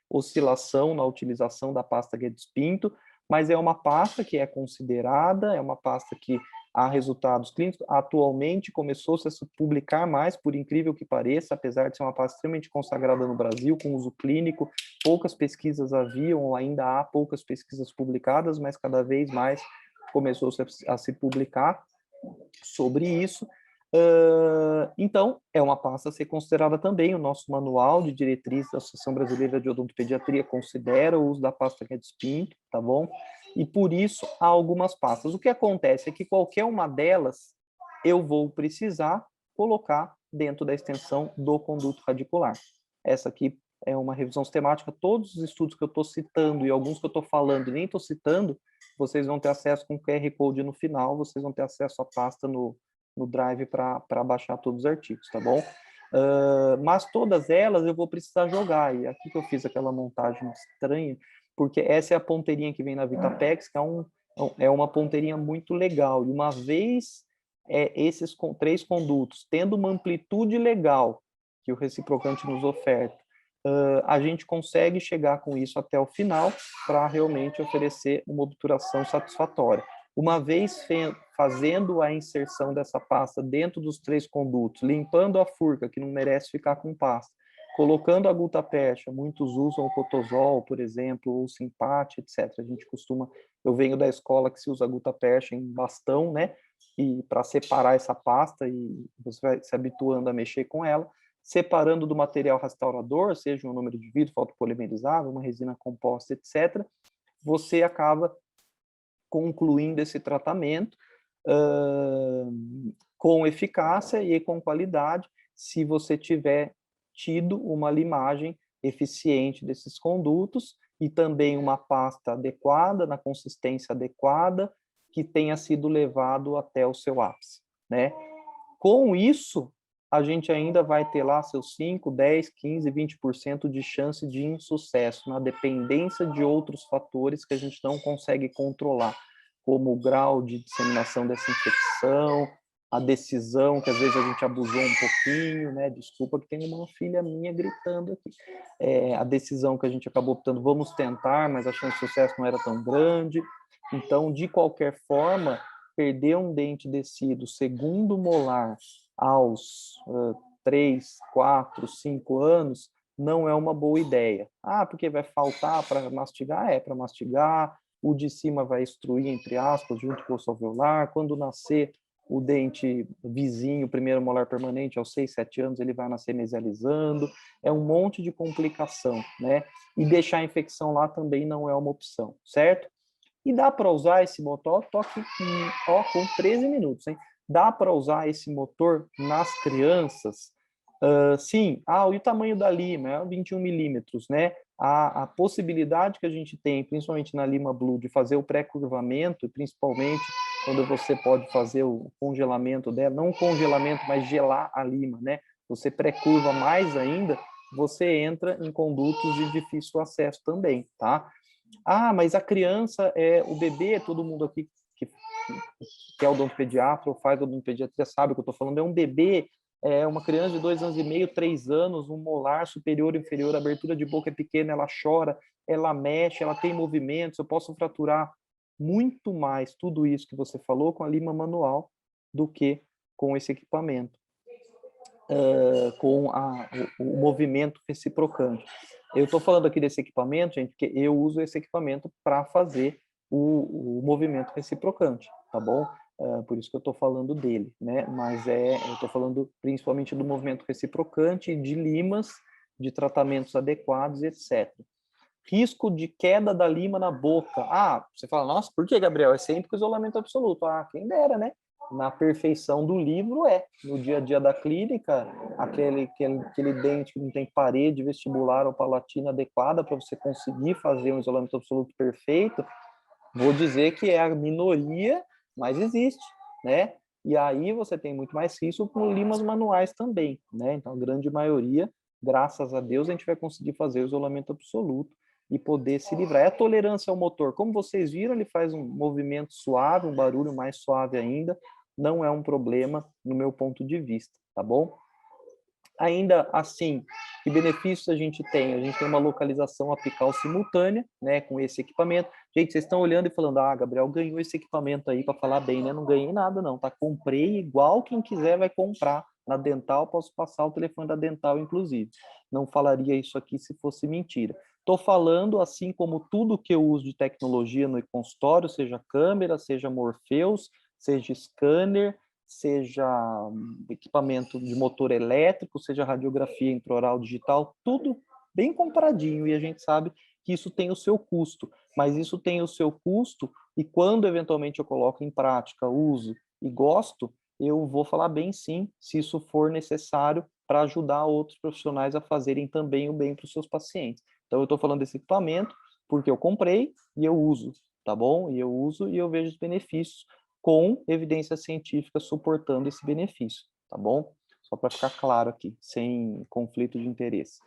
oscilação na utilização da pasta Guedes Pinto, mas é uma pasta que é considerada, é uma pasta que há resultados clínicos. Atualmente começou-se a se publicar mais, por incrível que pareça, apesar de ser uma pasta extremamente consagrada no Brasil, com uso clínico, poucas pesquisas haviam, ou ainda há poucas pesquisas publicadas, mas cada vez mais começou-se a se publicar sobre isso. Então, é uma pasta a ser considerada também. O nosso manual de diretrizes da Associação Brasileira de Odontopediatria considera o uso da pasta Red Spinto, tá bom? E por isso há algumas pastas. O que acontece é que qualquer uma delas eu vou precisar colocar dentro da extensão do conduto radicular. Essa aqui é uma revisão sistemática. Todos os estudos que eu estou citando e alguns que eu estou falando e nem estou citando, vocês vão ter acesso com o QR Code no final, vocês vão ter acesso à pasta no Drive para baixar todos os artigos, tá bom? Mas todas elas eu vou precisar jogar, e aqui que eu fiz aquela montagem estranha, porque essa é a ponteirinha que vem na Vitapex, que é uma ponteirinha muito legal, e uma vez esses 3 condutos tendo uma amplitude legal que o reciprocante nos oferta, a gente consegue chegar com isso até o final para realmente oferecer uma obturação satisfatória. Uma vez fazendo a inserção dessa pasta dentro dos 3 condutos, limpando a furca, que não merece ficar com pasta, colocando a gutapercha, muitos usam o cotozol, por exemplo, ou o simpate, etc. A gente costuma, eu venho da escola que se usa a gutapercha em bastão, né? E para separar essa pasta, e você vai se habituando a mexer com ela, separando do material restaurador, seja um número de vidro fotopolimerizável, uma resina composta, etc., você acaba concluindo esse tratamento com eficácia e com qualidade, se você tiver tido uma limagem eficiente desses condutos e também uma pasta adequada, na consistência adequada, que tenha sido levado até o seu ápice, né? Com isso, a gente ainda vai ter lá seus 5, 10, 15, 20% de chance de insucesso, na dependência de outros fatores que a gente não consegue controlar, como o grau de disseminação dessa infecção, a decisão, que às vezes a gente abusou um pouquinho, né? Desculpa que tem uma filha minha gritando aqui. A decisão que a gente acabou optando, vamos tentar, mas a chance de sucesso não era tão grande. Então, de qualquer forma, perder um dente descido segundo molar aos 3, 4, 5 anos não é uma boa ideia. Porque vai faltar para mastigar? Para mastigar, o de cima vai extruir, entre aspas, junto com o alveolar. Quando nascer o dente vizinho, o primeiro molar permanente, aos 6, 7 anos, ele vai nascer mesializando. É um monte de complicação, né? E deixar a infecção lá também não é uma opção, certo? E dá para usar esse motor, toque com 13 minutos, hein? Dá para usar esse motor nas crianças? Sim. E o tamanho da lima é 21 milímetros, né? A possibilidade que a gente tem, principalmente na lima blue, de fazer o pré-curvamento, principalmente quando você pode fazer o congelamento dela, não o congelamento, mas gelar a lima, né? Você pré-curva mais ainda, você entra em condutos de difícil acesso também, tá? Mas a criança, o bebê, todo mundo aqui que é odontopediatra ou faz odontopediatria sabe o que eu estou falando, é um bebê, uma criança de 2 anos e meio, 3 anos, um molar superior e inferior, a abertura de boca é pequena, ela chora, ela mexe, ela tem movimentos, eu posso fraturar muito mais tudo isso que você falou com a lima manual do que com esse equipamento, com o movimento reciprocante. Eu estou falando aqui desse equipamento, gente, porque eu uso esse equipamento para fazer o movimento reciprocante, tá bom? Por isso que eu estou falando dele, né? Mas eu estou falando principalmente do movimento reciprocante, de limas, de tratamentos adequados, etc. Risco de queda da lima na boca. Você fala, nossa, por que, Gabriel? É sempre com isolamento absoluto. Quem dera, né? Na perfeição do livro no dia a dia da clínica, aquele dente que não tem parede vestibular ou palatina adequada para você conseguir fazer um isolamento absoluto perfeito, vou dizer que é a minoria, mas existe, né? E aí você tem muito mais risco com limas manuais também, né? Então, a grande maioria, graças a Deus, a gente vai conseguir fazer o isolamento absoluto e poder se livrar. É a tolerância ao motor. Como vocês viram, ele faz um movimento suave, um barulho mais suave ainda. Não é um problema no meu ponto de vista, tá bom? Ainda assim, que benefícios a gente tem? A gente tem uma localização apical simultânea, né, com esse equipamento. Gente, vocês estão olhando e falando, Gabriel ganhou esse equipamento aí para falar bem, né? Não ganhei nada, não, tá? Comprei igual quem quiser vai comprar. Na Dental, posso passar o telefone da Dental, inclusive. Não falaria isso aqui se fosse mentira. Estou falando, assim como tudo que eu uso de tecnologia no consultório, seja câmera, seja Morpheus, seja scanner, seja equipamento de motor elétrico, seja radiografia intraoral digital, tudo bem compradinho, e a gente sabe que isso tem o seu custo, mas isso tem o seu custo, e quando eventualmente eu coloco em prática, uso e gosto, eu vou falar bem sim, se isso for necessário para ajudar outros profissionais a fazerem também o bem para os seus pacientes. Então, eu estou falando desse equipamento porque eu comprei e eu uso, tá bom? E eu uso e eu vejo os benefícios com evidência científica suportando esse benefício, tá bom? Só para ficar claro aqui, sem conflito de interesse.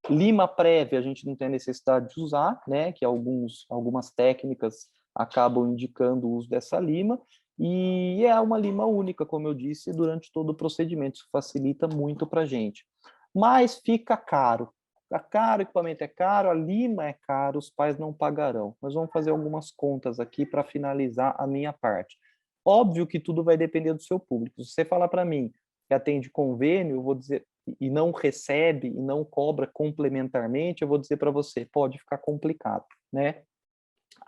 Lima prévia a gente não tem necessidade de usar, né? Que algumas técnicas acabam indicando o uso dessa lima, e é uma lima única, como eu disse, durante todo o procedimento. Isso facilita muito para a gente. Mas fica caro. Fica caro, o equipamento é caro, a lima é caro, os pais não pagarão. Nós vamos fazer algumas contas aqui para finalizar a minha parte. Óbvio que tudo vai depender do seu público. Se você falar para mim que atende convênio, eu vou dizer, e não recebe e não cobra complementarmente, eu vou dizer para você, pode ficar complicado, né?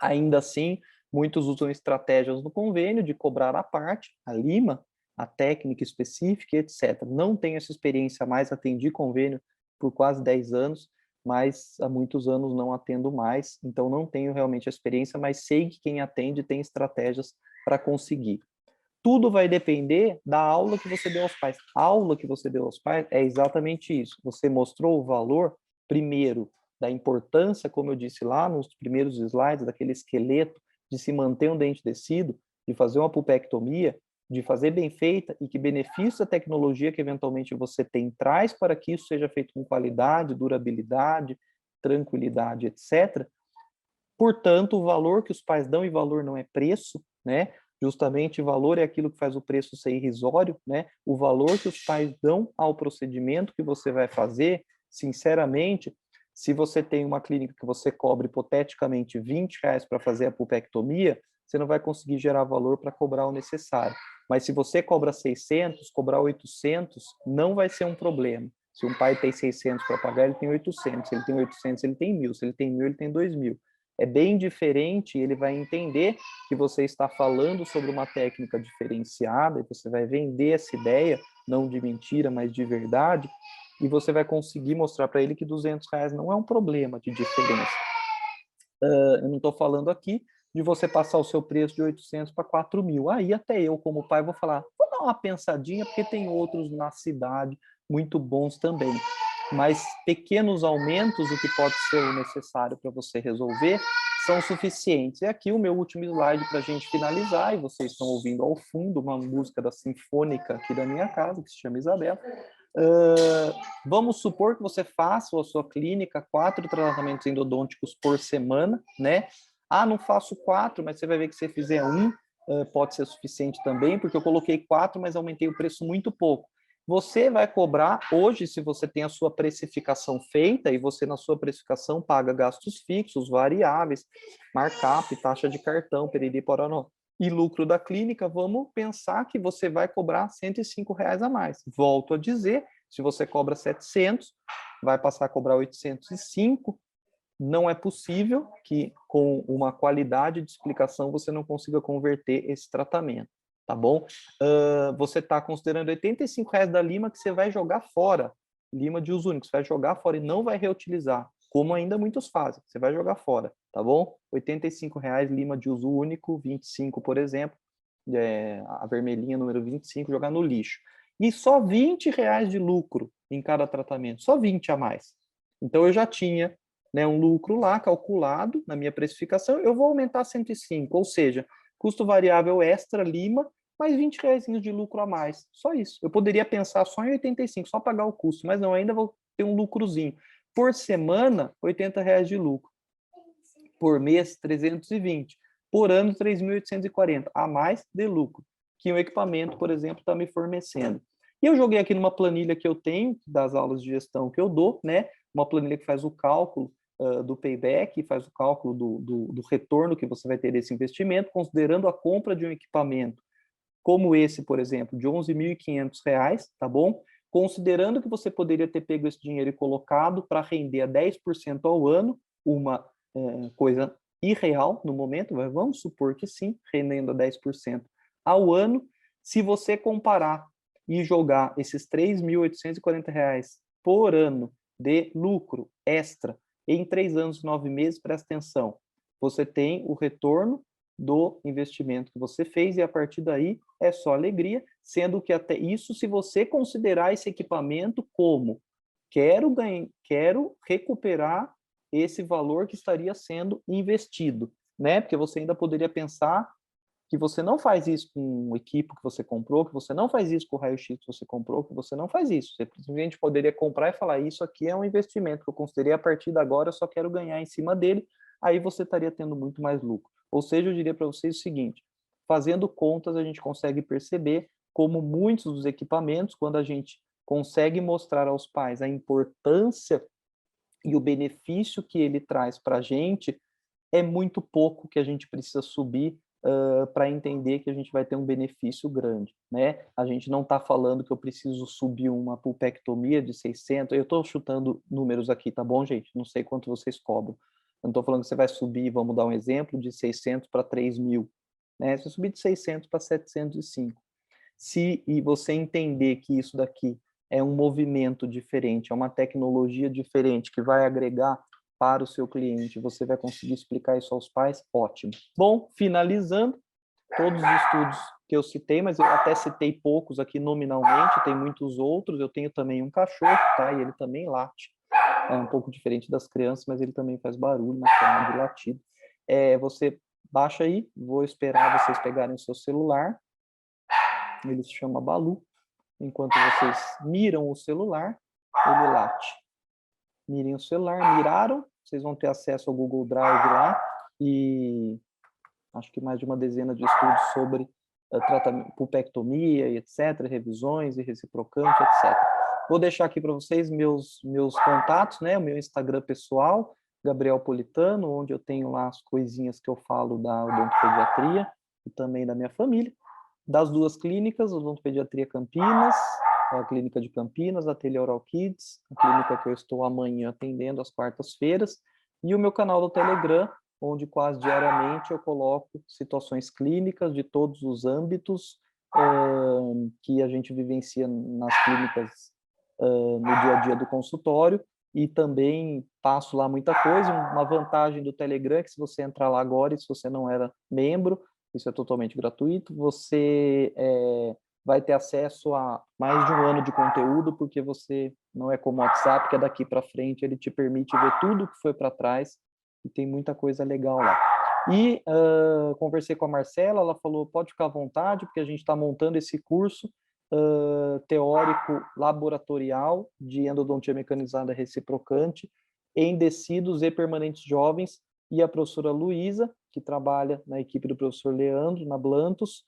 Ainda assim, muitos usam estratégias no convênio de cobrar à parte, a lima, a técnica específica, etc. Não tenho essa experiência mais, atendi convênio por quase 10 anos, mas há muitos anos não atendo mais, então não tenho realmente a experiência, mas sei que quem atende tem estratégias para conseguir. Tudo vai depender da aula que você deu aos pais. A aula que você deu aos pais é exatamente isso. Você mostrou o valor, primeiro, da importância, como eu disse lá nos primeiros slides, daquele esqueleto, de se manter um dente descido, de fazer uma pulpectomia, de fazer bem feita, e que benefício a tecnologia que eventualmente você tem traz para que isso seja feito com qualidade, durabilidade, tranquilidade, etc. Portanto, o valor que os pais dão, e valor não é preço, né? Justamente, valor é aquilo que faz o preço ser irrisório, né? O valor que os pais dão ao procedimento que você vai fazer, sinceramente, se você tem uma clínica que você cobra hipoteticamente R$20 para fazer a pulpectomia, você não vai conseguir gerar valor para cobrar o necessário. Mas se você cobra 600, cobrar 800, não vai ser um problema. Se um pai tem 600 para pagar, ele tem 800. Se ele tem 800, ele tem 1.000. Se ele tem 1.000, ele tem 2.000. É bem diferente, ele vai entender que você está falando sobre uma técnica diferenciada, e você vai vender essa ideia, não de mentira, mas de verdade, e você vai conseguir mostrar para ele que R$200 não é um problema de diferença. Eu não estou falando aqui de você passar o seu preço de 800 para 4.000. Aí até eu, como pai, vou falar, vou dar uma pensadinha, porque tem outros na cidade muito bons também. Mas pequenos aumentos, o que pode ser o necessário para você resolver, são suficientes. E aqui o meu último slide para a gente finalizar, e vocês estão ouvindo ao fundo uma música da Sinfônica aqui da minha casa, que se chama Isabela. Vamos supor que você faça a sua clínica 4 tratamentos endodônticos por semana, né? Ah, não faço 4, mas você vai ver que se você fizer 1, pode ser suficiente também, porque eu coloquei 4, mas aumentei o preço muito pouco. Você vai cobrar, hoje, se você tem a sua precificação feita, e você na sua precificação paga gastos fixos, variáveis, markup, taxa de cartão, periri, pororó, e lucro da clínica, vamos pensar que você vai cobrar R$105 a mais. Volto a dizer, se você cobra 700, vai passar a cobrar 805, não é possível que com uma qualidade de explicação você não consiga converter esse tratamento. Tá bom? Você está considerando R$85 da lima que você vai jogar fora, lima de uso único, você vai jogar fora e não vai reutilizar, como ainda muitos fazem, você vai jogar fora, tá bom? R$85 lima de uso único, 25, por exemplo, a vermelhinha número 25, jogar no lixo. E só R$20 de lucro em cada tratamento, só 20 a mais. Então eu já tinha, né, um lucro lá calculado na minha precificação, eu vou aumentar 105, ou seja, custo variável extra lima, mais R$20 de lucro a mais. Só isso. Eu poderia pensar só em 85, só pagar o custo, mas não, ainda vou ter um lucrozinho. Por semana, R$80 de lucro. Por mês, 320. Por ano, 3.840. A mais de lucro que o equipamento, por exemplo, está me fornecendo. E eu joguei aqui numa planilha que eu tenho, das aulas de gestão que eu dou, né? Uma planilha que faz o cálculo do payback, faz o cálculo do retorno que você vai ter desse investimento, considerando a compra de um equipamento como esse, por exemplo, de R$11.500, tá bom? Considerando que você poderia ter pego esse dinheiro e colocado para render a 10% ao ano, uma coisa irreal no momento, mas vamos supor que sim, rendendo a 10% ao ano. Se você comparar e jogar esses R$ 3.840 por ano de lucro extra em 3 anos e 9 meses, presta atenção, você tem o retorno do investimento que você fez e a partir daí é só alegria, sendo que até isso, se você considerar esse equipamento como quero recuperar esse valor que estaria sendo investido, né? Porque você ainda poderia pensar que você não faz isso com o equipo que você comprou, que você não faz isso com o raio-x que você comprou, que você não faz isso. Você simplesmente poderia comprar e falar, isso aqui é um investimento que eu considerei a partir de agora, eu só quero ganhar em cima dele, aí você estaria tendo muito mais lucro. Ou seja, eu diria para vocês o seguinte, fazendo contas, a gente consegue perceber como muitos dos equipamentos, quando a gente consegue mostrar aos pais a importância e o benefício que ele traz para a gente, é muito pouco que a gente precisa subir para entender que a gente vai ter um benefício grande, né? A gente não está falando que eu preciso subir uma pulpectomia de 600, eu estou chutando números aqui, tá bom, gente? Não sei quanto vocês cobram. Eu não estou falando que você vai subir, vamos dar um exemplo, de 600 para 3.000, né? Se eu subir de 600 para 705, e você entender que isso daqui é um movimento diferente, é uma tecnologia diferente que vai agregar para o seu cliente, você vai conseguir explicar isso aos pais, ótimo. Bom, finalizando, todos os estudos que eu citei, mas eu até citei poucos aqui nominalmente, tem muitos outros, eu tenho também um cachorro, tá? E ele também late, é um pouco diferente das crianças, mas ele também faz barulho na forma de latido. Você baixa aí, vou esperar vocês pegarem o seu celular, ele se chama Balu, enquanto vocês miram o celular, ele late. Mirem o celular, miraram, vocês vão ter acesso ao Google Drive lá e acho que mais de uma dezena de estudos sobre tratamento, pulpectomia e etc, revisões e reciprocante, etc. Vou deixar aqui para vocês meus contatos, né, o meu Instagram pessoal, Gabriel Politano, onde eu tenho lá as coisinhas que eu falo da odontopediatria e também da minha família. Das duas clínicas, Odontopediatria Campinas, a clínica de Campinas, a Ateliê Oral Kids, a clínica que eu estou amanhã atendendo às quartas-feiras, e o meu canal do Telegram, onde quase diariamente eu coloco situações clínicas de todos os âmbitos que a gente vivencia nas clínicas no dia a dia do consultório, e também passo lá muita coisa. Uma vantagem do Telegram é que se você entrar lá agora, e se você não era membro, isso é totalmente gratuito, você vai ter acesso a mais de um ano de conteúdo, porque você não é como o WhatsApp, que é daqui para frente, ele te permite ver tudo que foi para trás, e tem muita coisa legal lá. E conversei com a Marcela, ela falou, pode ficar à vontade, porque a gente está montando esse curso teórico laboratorial de endodontia mecanizada reciprocante em tecidos e permanentes jovens, e a professora Luísa, que trabalha na equipe do professor Leandro, na Blantus,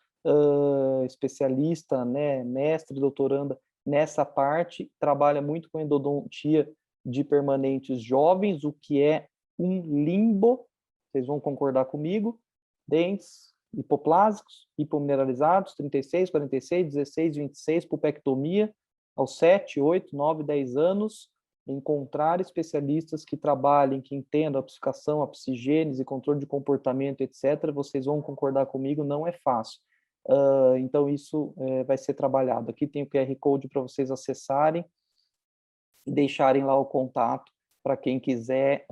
especialista, né, mestre, doutoranda nessa parte, trabalha muito com endodontia de permanentes jovens, o que é um limbo, vocês vão concordar comigo, dentes hipoplásicos, hipomineralizados, 36, 46, 16, 26, pulpectomia, aos 7, 8, 9, 10 anos, encontrar especialistas que trabalhem, que entendam a psificação, a psigênese, controle de comportamento, etc., vocês vão concordar comigo, não é fácil. Então, isso vai ser trabalhado. Aqui tem o QR Code para vocês acessarem e deixarem lá o contato para quem quiser.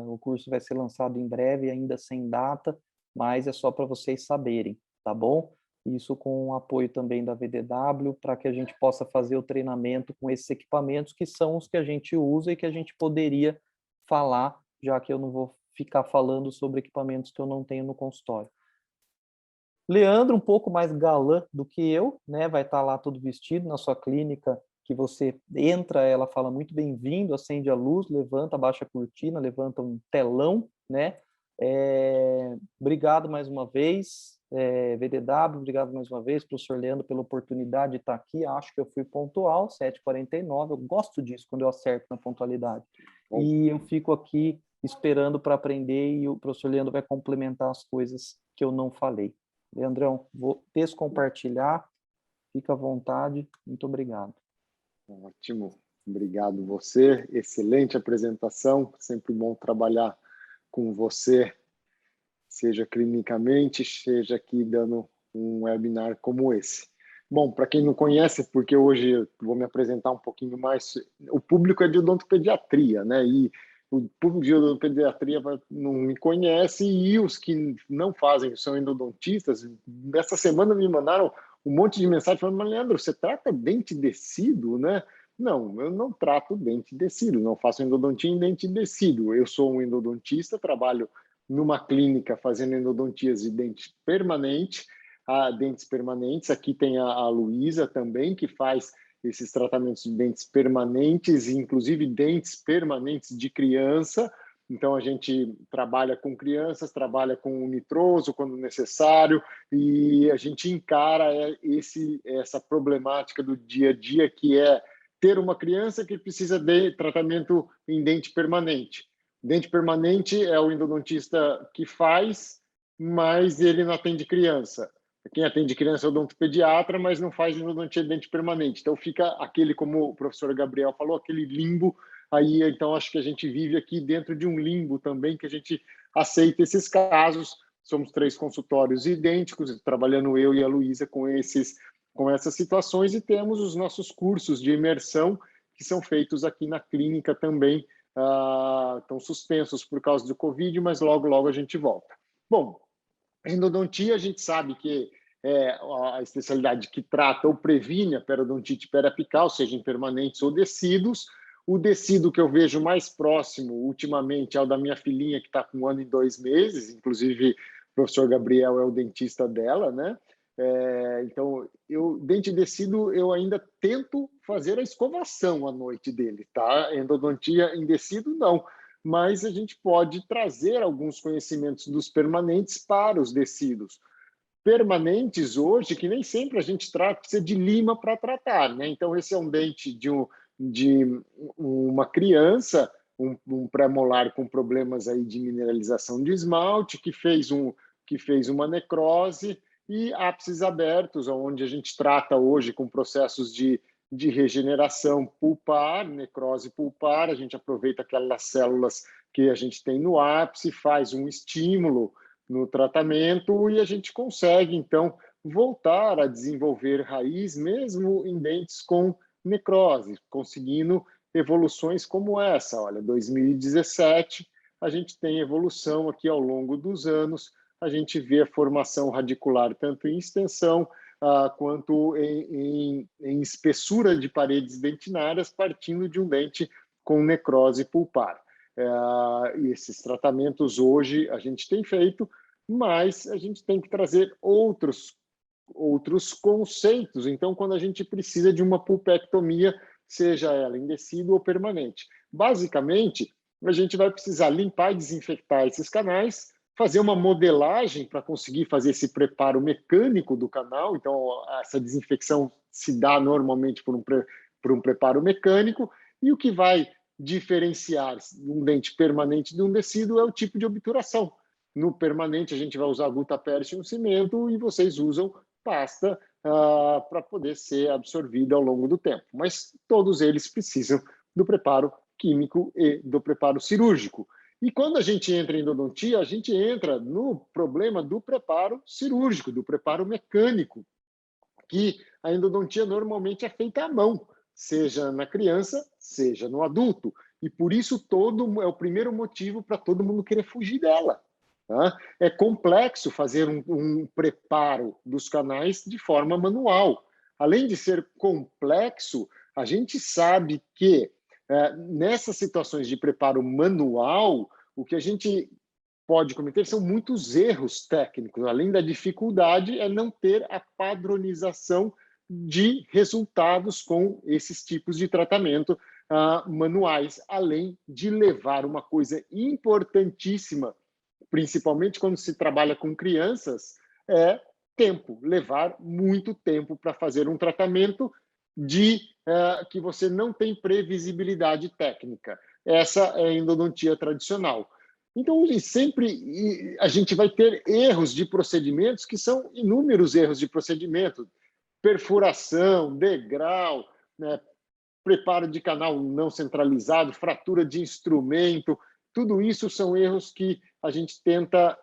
O curso vai ser lançado em breve, ainda sem data, mas é só para vocês saberem, tá bom? Isso com o apoio também da VDW, para que a gente possa fazer o treinamento com esses equipamentos, que são os que a gente usa e que a gente poderia falar, já que eu não vou ficar falando sobre equipamentos que eu não tenho no consultório. Leandro, um pouco mais galã do que eu, né? Vai estar lá todo vestido na sua clínica, que você entra, ela fala muito bem-vindo, acende a luz, levanta, abaixa a cortina, levanta um telão, né? Obrigado mais uma vez, VDW, obrigado mais uma vez, professor Leandro, pela oportunidade de estar aqui. Acho que eu fui pontual, 7h49, eu gosto disso quando eu acerto na pontualidade. E eu fico aqui esperando para aprender, e o professor Leandro vai complementar as coisas que eu não falei. Leandrão, vou descompartilhar, fica à vontade, muito obrigado. Ótimo, obrigado você, excelente apresentação, sempre bom trabalhar com você, seja clinicamente, seja aqui dando um webinar como esse. Bom, para quem não conhece, porque hoje eu vou me apresentar um pouquinho mais, o público é de odontopediatria, né? E o público de odontopediatria não me conhece, e os que não fazem, são endodontistas. Essa semana me mandaram um monte de mensagem falando: mas, Leandro, você trata dente descido, né? Não, eu não trato dente descido, não faço endodontia em dente descido. Eu sou um endodontista, trabalho numa clínica fazendo endodontias de dente permanente, dentes permanentes. Aqui tem a Luísa também, que faz esses tratamentos de dentes permanentes, inclusive dentes permanentes de criança. Então, a gente trabalha com crianças, trabalha com o nitroso quando necessário, e a gente encara essa problemática do dia a dia, que é ter uma criança que precisa de tratamento em dente permanente. Dente permanente é o endodontista que faz, mas ele não atende criança. Quem atende criança é o odontopediatra, mas não faz endodontia de dente permanente. Então fica aquele, como o professor Gabriel falou, aquele limbo aí. Então acho que a gente vive aqui dentro de um limbo também, que a gente aceita esses casos. Somos 3 consultórios idênticos, trabalhando eu e a Luísa com essas situações, e temos os nossos cursos de imersão que são feitos aqui na clínica também. Estão suspensos por causa do Covid, mas logo, logo a gente volta. Bom, a endodontia, a gente sabe que é a especialidade que trata ou previne a periodontite periapical, seja em permanentes ou descidos. O descido que eu vejo mais próximo, ultimamente, é o da minha filhinha, que está com 1 ano e 2 meses. Inclusive, o professor Gabriel é o dentista dela, né? Então, dente descido, eu ainda tento fazer a escovação à noite dele, tá? Endodontia em descido, não. Mas a gente pode trazer alguns conhecimentos dos permanentes para os descidos. Permanentes hoje, que nem sempre a gente precisa de lima para tratar, né? Então, esse é um dente de uma criança, um pré-molar com problemas aí de mineralização de esmalte, que fez uma necrose, e ápices abertos, onde a gente trata hoje com processos de regeneração pulpar, necrose pulpar. A gente aproveita aquelas células que a gente tem no ápice, faz um estímulo no tratamento, e a gente consegue, então, voltar a desenvolver raiz, mesmo em dentes com necrose, conseguindo evoluções como essa. Olha, 2017, a gente tem evolução aqui ao longo dos anos. A gente vê a formação radicular tanto em extensão quanto em espessura de paredes dentinárias, partindo de um dente com necrose pulpar. E esses tratamentos hoje a gente tem feito, mas a gente tem que trazer outros conceitos. Então, quando a gente precisa de uma pulpectomia, seja ela em descido ou permanente, basicamente, a gente vai precisar limpar e desinfectar esses canais, fazer uma modelagem para conseguir fazer esse preparo mecânico do canal. Então, essa desinfecção se dá normalmente por um preparo mecânico, e o que vai diferenciar um dente permanente de um descido é o tipo de obturação. No permanente, a gente vai usar gutapercha e um cimento, e vocês usam pasta para poder ser absorvida ao longo do tempo. Mas todos eles precisam do preparo químico e do preparo cirúrgico. E quando a gente entra em endodontia, a gente entra no problema do preparo cirúrgico, do preparo mecânico, que a endodontia normalmente é feita à mão, seja na criança, seja no adulto. E por isso é o primeiro motivo para todo mundo querer fugir dela. Tá? É complexo fazer um preparo dos canais de forma manual. Além de ser complexo, a gente sabe que nessas situações de preparo manual, o que a gente pode cometer são muitos erros técnicos. Além da dificuldade, é não ter a padronização de resultados com esses tipos de tratamento manuais, além de levar uma coisa importantíssima, principalmente quando se trabalha com crianças, é tempo, levar muito tempo para fazer um tratamento que você não tem previsibilidade técnica. Essa é a endodontia tradicional. Então, sempre a gente vai ter erros de procedimentos, que são inúmeros erros de procedimento: perfuração, degrau, né, preparo de canal não centralizado, fratura de instrumento. Tudo isso são erros que a gente tenta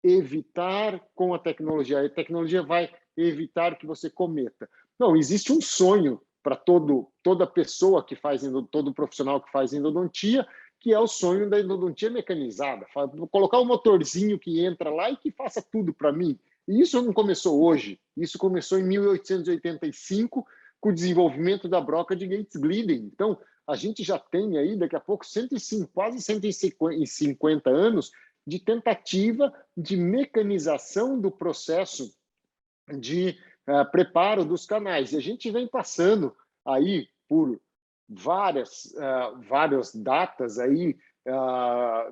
evitar com a tecnologia vai evitar que você cometa. Não, existe um sonho para toda pessoa que faz, todo profissional que faz endodontia, que é o sonho da endodontia mecanizada. Colocar um motorzinho que entra lá e que faça tudo para mim. E isso não começou hoje, isso começou em 1885, com o desenvolvimento da broca de Gates-Glidden. Então, a gente já tem aí, daqui a pouco, quase 150 anos de tentativa de mecanização do processo de preparo dos canais. E a gente vem passando aí por várias datas aí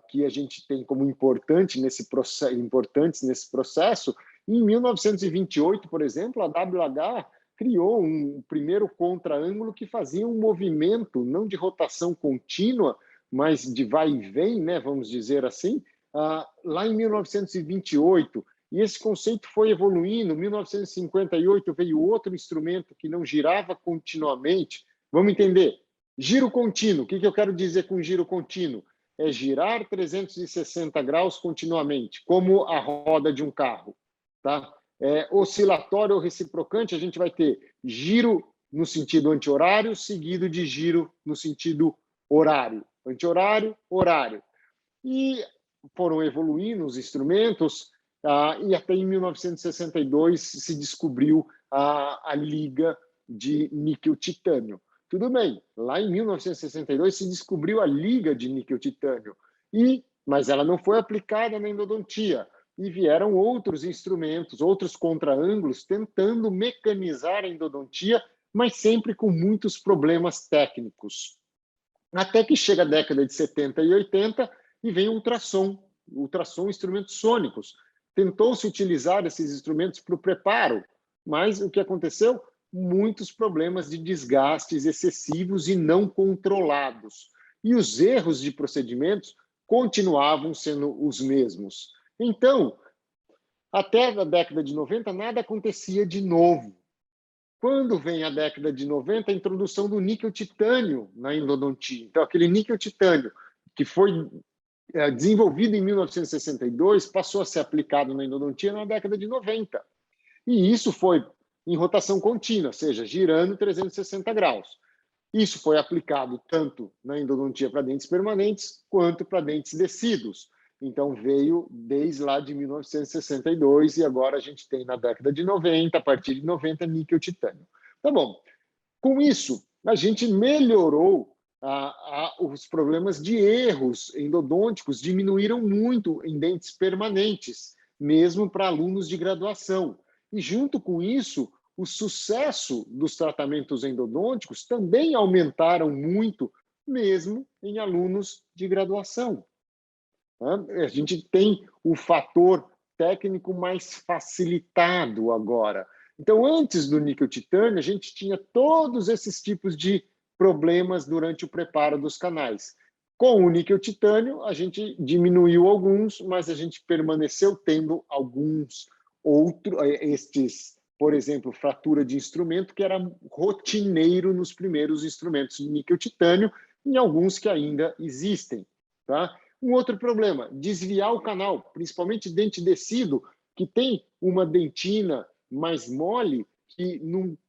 que a gente tem como importantes nesse processo. Em 1928, por exemplo, a WH criou um primeiro contraângulo que fazia um movimento, não de rotação contínua, mas de vai e vem, né, vamos dizer assim, lá em 1928. E esse conceito foi evoluindo. Em 1958 veio outro instrumento que não girava continuamente. Vamos entender. Giro contínuo. O que eu quero dizer com giro contínuo? É girar 360 graus continuamente, como a roda de um carro. Tá? Oscilatório ou reciprocante, a gente vai ter giro no sentido anti-horário, seguido de giro no sentido horário. Anti-horário, horário. E foram evoluindo os instrumentos, e até em 1962 se descobriu a liga de níquel-titânio. Tudo bem, lá em 1962 se descobriu a liga de níquel-titânio, mas ela não foi aplicada na endodontia. E vieram outros instrumentos, outros contraângulos, tentando mecanizar a endodontia, mas sempre com muitos problemas técnicos. Até que chega a década de 70 e 80 e vem o ultrassom, instrumentos sônicos. Tentou-se utilizar esses instrumentos para o preparo, mas o que aconteceu? Muitos problemas de desgastes excessivos e não controlados. E os erros de procedimentos continuavam sendo os mesmos. Então, até a década de 90, nada acontecia de novo. Quando vem a década de 90, a introdução do níquel-titânio na endodontia. Então, aquele níquel-titânio que foi desenvolvido em 1962 passou a ser aplicado na endodontia na década de 90. E isso foi em rotação contínua, ou seja, girando 360 graus. Isso foi aplicado tanto na endodontia para dentes permanentes quanto para dentes decíduos. Então, veio desde lá de 1962 e agora a gente tem na década de 90, a partir de 90, níquel-titânio. Tá bom. Com isso, a gente melhorou os problemas de erros endodônticos, diminuíram muito em dentes permanentes, mesmo para alunos de graduação. E, junto com isso, o sucesso dos tratamentos endodônticos também aumentaram muito, mesmo em alunos de graduação. A gente tem o fator técnico mais facilitado agora. Então, antes do níquel-titânio, a gente tinha todos esses tipos de problemas durante o preparo dos canais. Com o níquel-titânio, a gente diminuiu alguns, mas a gente permaneceu tendo alguns outros, por exemplo, fratura de instrumento, que era rotineiro nos primeiros instrumentos de níquel-titânio, em alguns que ainda existem. Tá? Um outro problema, desviar o canal, principalmente dente descido, que tem uma dentina mais mole, que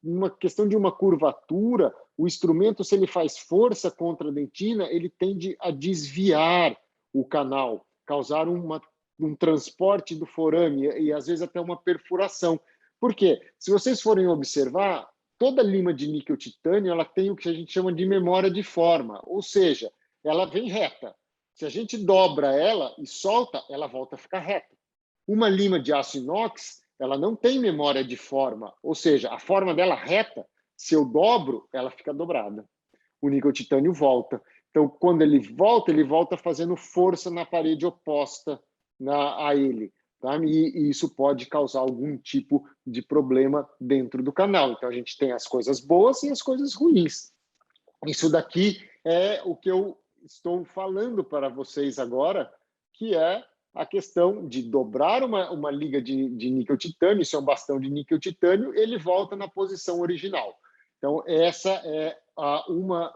numa questão de uma curvatura, o instrumento, se ele faz força contra a dentina, ele tende a desviar o canal, causar um transporte do forame e às vezes até uma perfuração. Por quê? Se vocês forem observar, toda lima de níquel-titânio ela tem o que a gente chama de memória de forma, ou seja, ela vem reta. Se a gente dobra ela e solta, ela volta a ficar reta. Uma lima de aço inox, ela não tem memória de forma, ou seja, a forma dela reta, se eu dobro, ela fica dobrada. O níquel-titânio volta. Então, quando ele volta fazendo força na parede oposta a ele. Tá? E isso pode causar algum tipo de problema dentro do canal. Então, a gente tem as coisas boas e as coisas ruins. Isso daqui é o que eu estou falando para vocês agora, que é a questão de dobrar uma liga de níquel-titânio, isso é um bastão de níquel-titânio, ele volta na posição original. Então, essa é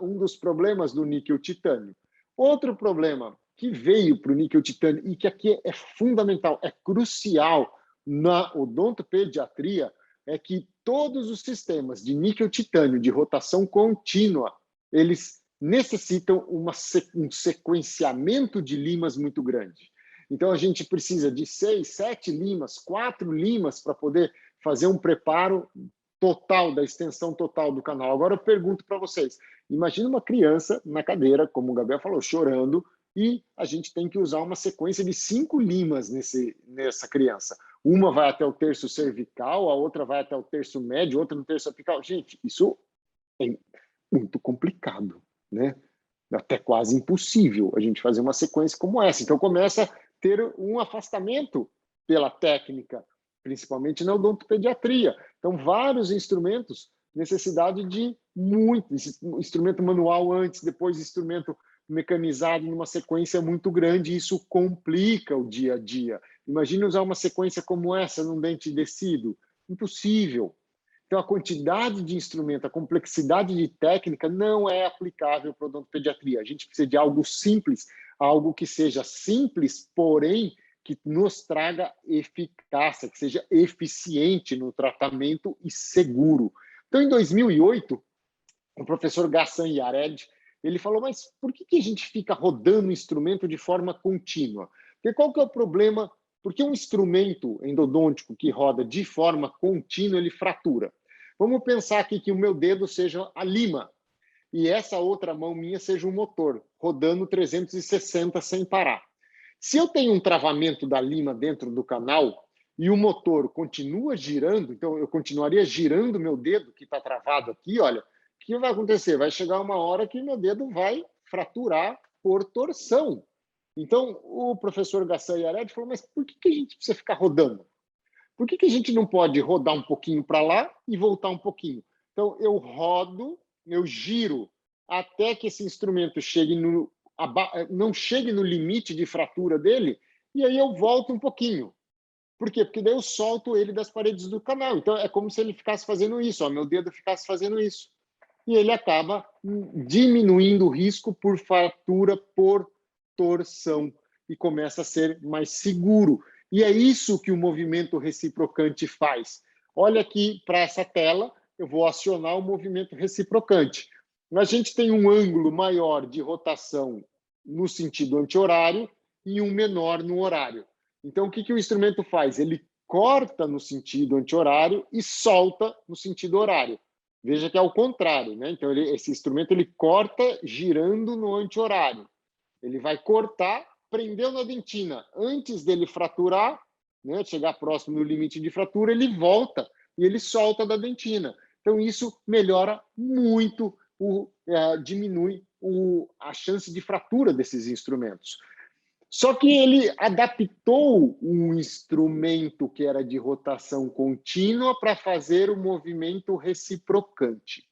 um dos problemas do níquel-titânio. Outro problema que veio para o níquel titânio e que aqui é fundamental, é crucial na odontopediatria, é que todos os sistemas de níquel titânio de rotação contínua, eles necessitam um sequenciamento de limas muito grande. Então, a gente precisa de 6, 7 limas, 4 limas para poder fazer um preparo total, da extensão total do canal. Agora, eu pergunto para vocês, imagina uma criança na cadeira, como o Gabriel falou, chorando, e a gente tem que usar uma sequência de 5 limas nessa criança. Uma vai até o terço cervical, a outra vai até o terço médio, outra no terço apical. Gente, isso é muito complicado, né? Até quase impossível a gente fazer uma sequência como essa. Então, começa a ter um afastamento pela técnica, principalmente na odontopediatria. Então, vários instrumentos, necessidade de muito instrumento manual antes, depois instrumento mecanizado numa sequência muito grande, isso complica o dia a dia. Imagine usar uma sequência como essa num dente descido. Impossível. Então, a quantidade de instrumento, a complexidade de técnica não é aplicável para a odontopediatria. A gente precisa de algo simples, algo que seja simples, porém, que nos traga eficácia, que seja eficiente no tratamento e seguro. Então, em 2008, o professor Ghassan Yared, ele falou, mas por que a gente fica rodando o instrumento de forma contínua? Porque qual que é o problema? Porque um instrumento endodôntico que roda de forma contínua, ele fratura. Vamos pensar aqui que o meu dedo seja a lima e essa outra mão minha seja um motor, rodando 360 sem parar. Se eu tenho um travamento da lima dentro do canal e o motor continua girando, então eu continuaria girando meu dedo, que está travado aqui, olha, o que vai acontecer? Vai chegar uma hora que meu dedo vai fraturar por torção. Então, o professor Ghassan Yared falou, mas por que a gente precisa ficar rodando? Por que a gente não pode rodar um pouquinho para lá e voltar um pouquinho? Então, eu rodo, eu giro até que esse instrumento não chegue no limite de fratura dele, e aí eu volto um pouquinho. Por quê? Porque daí eu solto ele das paredes do canal. Então, é como se ele ficasse fazendo isso, ó, meu dedo ficasse fazendo isso. E ele acaba diminuindo o risco por fratura, por torção, e começa a ser mais seguro. E é isso que o movimento reciprocante faz. Olha aqui para essa tela, eu vou acionar o movimento reciprocante. A gente tem um ângulo maior de rotação no sentido anti-horário e um menor no horário. Então, o que o instrumento faz? Ele corta no sentido anti-horário e solta no sentido horário. Veja que é ao contrário, né? Então, esse instrumento ele corta girando no anti-horário. Ele vai cortar, prendeu na dentina. Antes dele fraturar, né, chegar próximo do limite de fratura, ele volta e ele solta da dentina. Então, isso melhora muito, diminui a chance de fratura desses instrumentos. Só que ele adaptou um instrumento que era de rotação contínua para fazer o movimento reciprocante.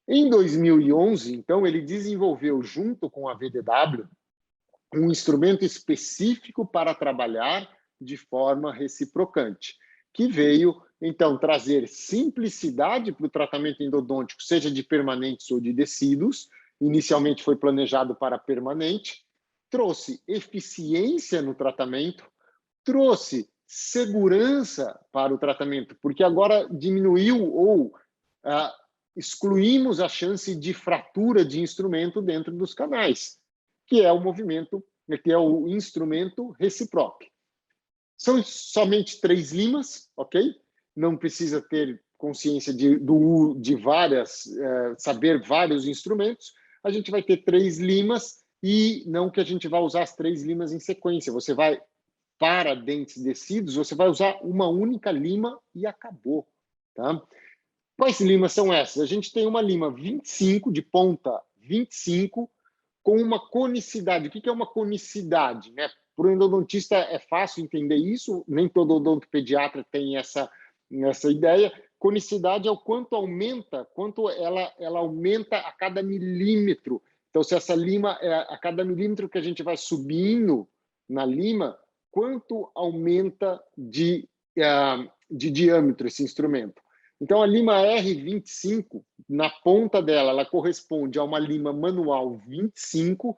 Em 2011, então, ele desenvolveu, junto com a VDW, um instrumento específico para trabalhar de forma reciprocante, que veio, então, trazer simplicidade para o tratamento endodôntico, seja de permanentes ou de tecidos. Inicialmente foi planejado para permanente, trouxe eficiência no tratamento, trouxe segurança para o tratamento, porque agora diminuiu ou excluímos a chance de fratura de instrumento dentro dos canais, que é o movimento, que é o instrumento reciproque. São somente 3 limas, ok? Não precisa ter consciência de várias, saber vários instrumentos. A gente vai ter 3 limas e não que a gente vá usar as 3 limas em sequência. Você vai, para dentes descidos, você vai usar uma única lima e acabou, tá? Quais limas são essas? A gente tem uma lima 25, de ponta 25, com uma conicidade. O que é uma conicidade, né? Para o endodontista é fácil entender isso, nem todo odontopediatra tem essa ideia. Conicidade é o quanto aumenta, quanto ela aumenta a cada milímetro. Então, se essa lima, a cada milímetro que a gente vai subindo na lima, quanto aumenta de diâmetro esse instrumento? Então, a lima R25, na ponta dela, ela corresponde a uma lima manual 25,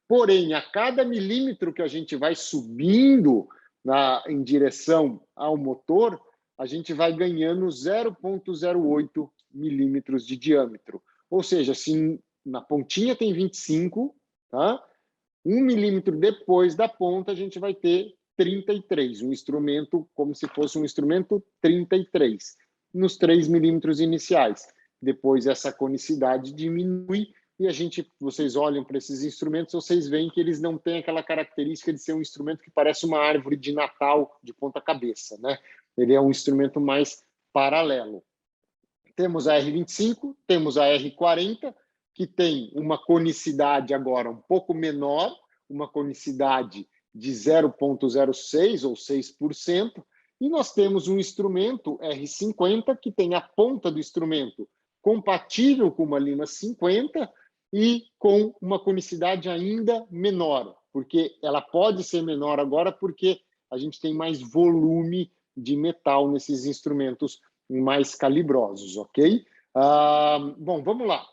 Porém, a cada milímetro que a gente vai subindo em direção ao motor, a gente vai ganhando 0,08 milímetros de diâmetro. Ou seja, se na pontinha tem 25, tá? 1 milímetro depois da ponta, a gente vai ter 33, um instrumento como se fosse um instrumento 33, nos 3 milímetros iniciais. Depois essa conicidade diminui e vocês olham para esses instrumentos, vocês veem que eles não têm aquela característica de ser um instrumento que parece uma árvore de Natal de ponta cabeça, né? Ele é um instrumento mais paralelo. Temos a R25, temos a R40, que tem uma conicidade agora um pouco menor, uma conicidade de 0,06 ou 6%, e nós temos um instrumento R50 que tem a ponta do instrumento compatível com uma lima 50 e com uma conicidade ainda menor, porque ela pode ser menor agora porque a gente tem mais volume de metal nesses instrumentos mais calibrosos, ok? Bom, vamos lá.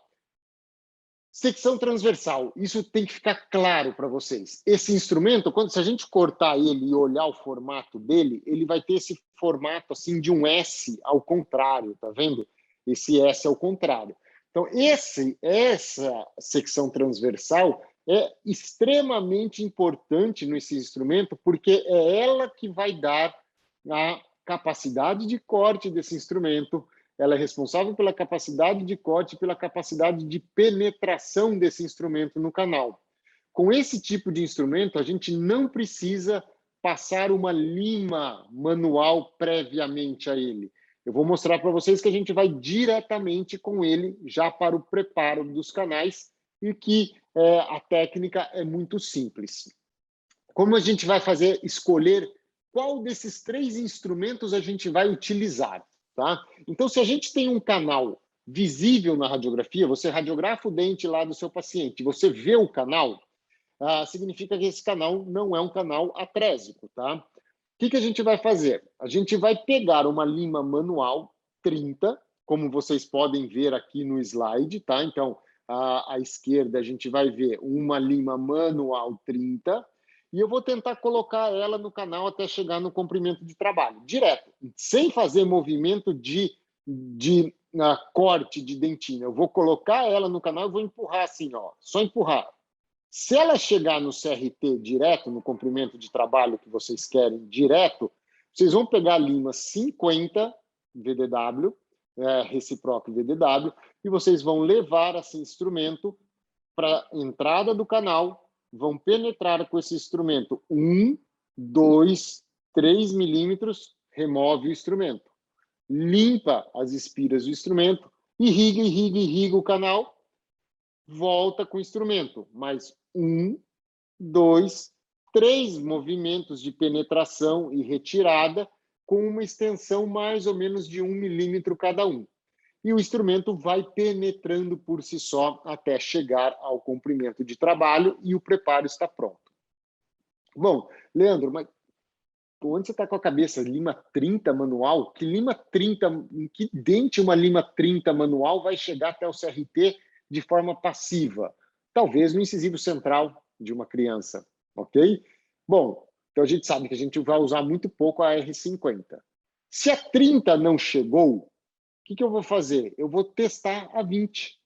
Secção transversal, isso tem que ficar claro para vocês. Esse instrumento, se a gente cortar ele e olhar o formato dele, ele vai ter esse formato assim de um S ao contrário, tá vendo? Esse S ao contrário. Então, essa secção transversal é extremamente importante nesse instrumento, porque é ela que vai dar a capacidade de corte desse instrumento, ela é responsável pela capacidade de corte, pela capacidade de penetração desse instrumento no canal. Com esse tipo de instrumento, a gente não precisa passar uma lima manual previamente a ele. Eu vou mostrar para vocês que a gente vai diretamente com ele já para o preparo dos canais e que a técnica é muito simples. Como a gente vai escolher qual desses 3 instrumentos a gente vai utilizar, tá? Então, se a gente tem um canal visível na radiografia, você radiografa o dente lá do seu paciente, você vê o canal, significa que esse canal não é um canal atrésico, tá? O que a gente vai fazer? A gente vai pegar uma lima manual 30, como vocês podem ver aqui no slide, tá? Então, à esquerda a gente vai ver uma lima manual 30, e eu vou tentar colocar ela no canal até chegar no comprimento de trabalho, direto, sem fazer movimento de corte de dentina. Eu vou colocar ela no canal e vou empurrar assim, ó, só empurrar. Se ela chegar no CRT direto, no comprimento de trabalho que vocês querem direto, vocês vão pegar a lima 50 VDW, recíproco VDW, e vocês vão levar esse instrumento para a entrada do canal, vão penetrar com esse instrumento 1, 2, 3 milímetros, remove o instrumento. Limpa as espiras do instrumento, irriga o canal, volta com o instrumento. Mais 1, 2, 3 movimentos de penetração e retirada com uma extensão mais ou menos de 1 milímetro cada um. E o instrumento vai penetrando por si só até chegar ao comprimento de trabalho e o preparo está pronto. Bom, Leandro, mas onde você está com a cabeça? Lima 30 manual? Que lima 30, em que dente uma lima 30 manual vai chegar até o CRT de forma passiva? Talvez no incisivo central de uma criança, ok? Bom, então a gente sabe que a gente vai usar muito pouco a R50. Se a 30 não chegou, o que eu vou fazer? Eu vou testar a 20.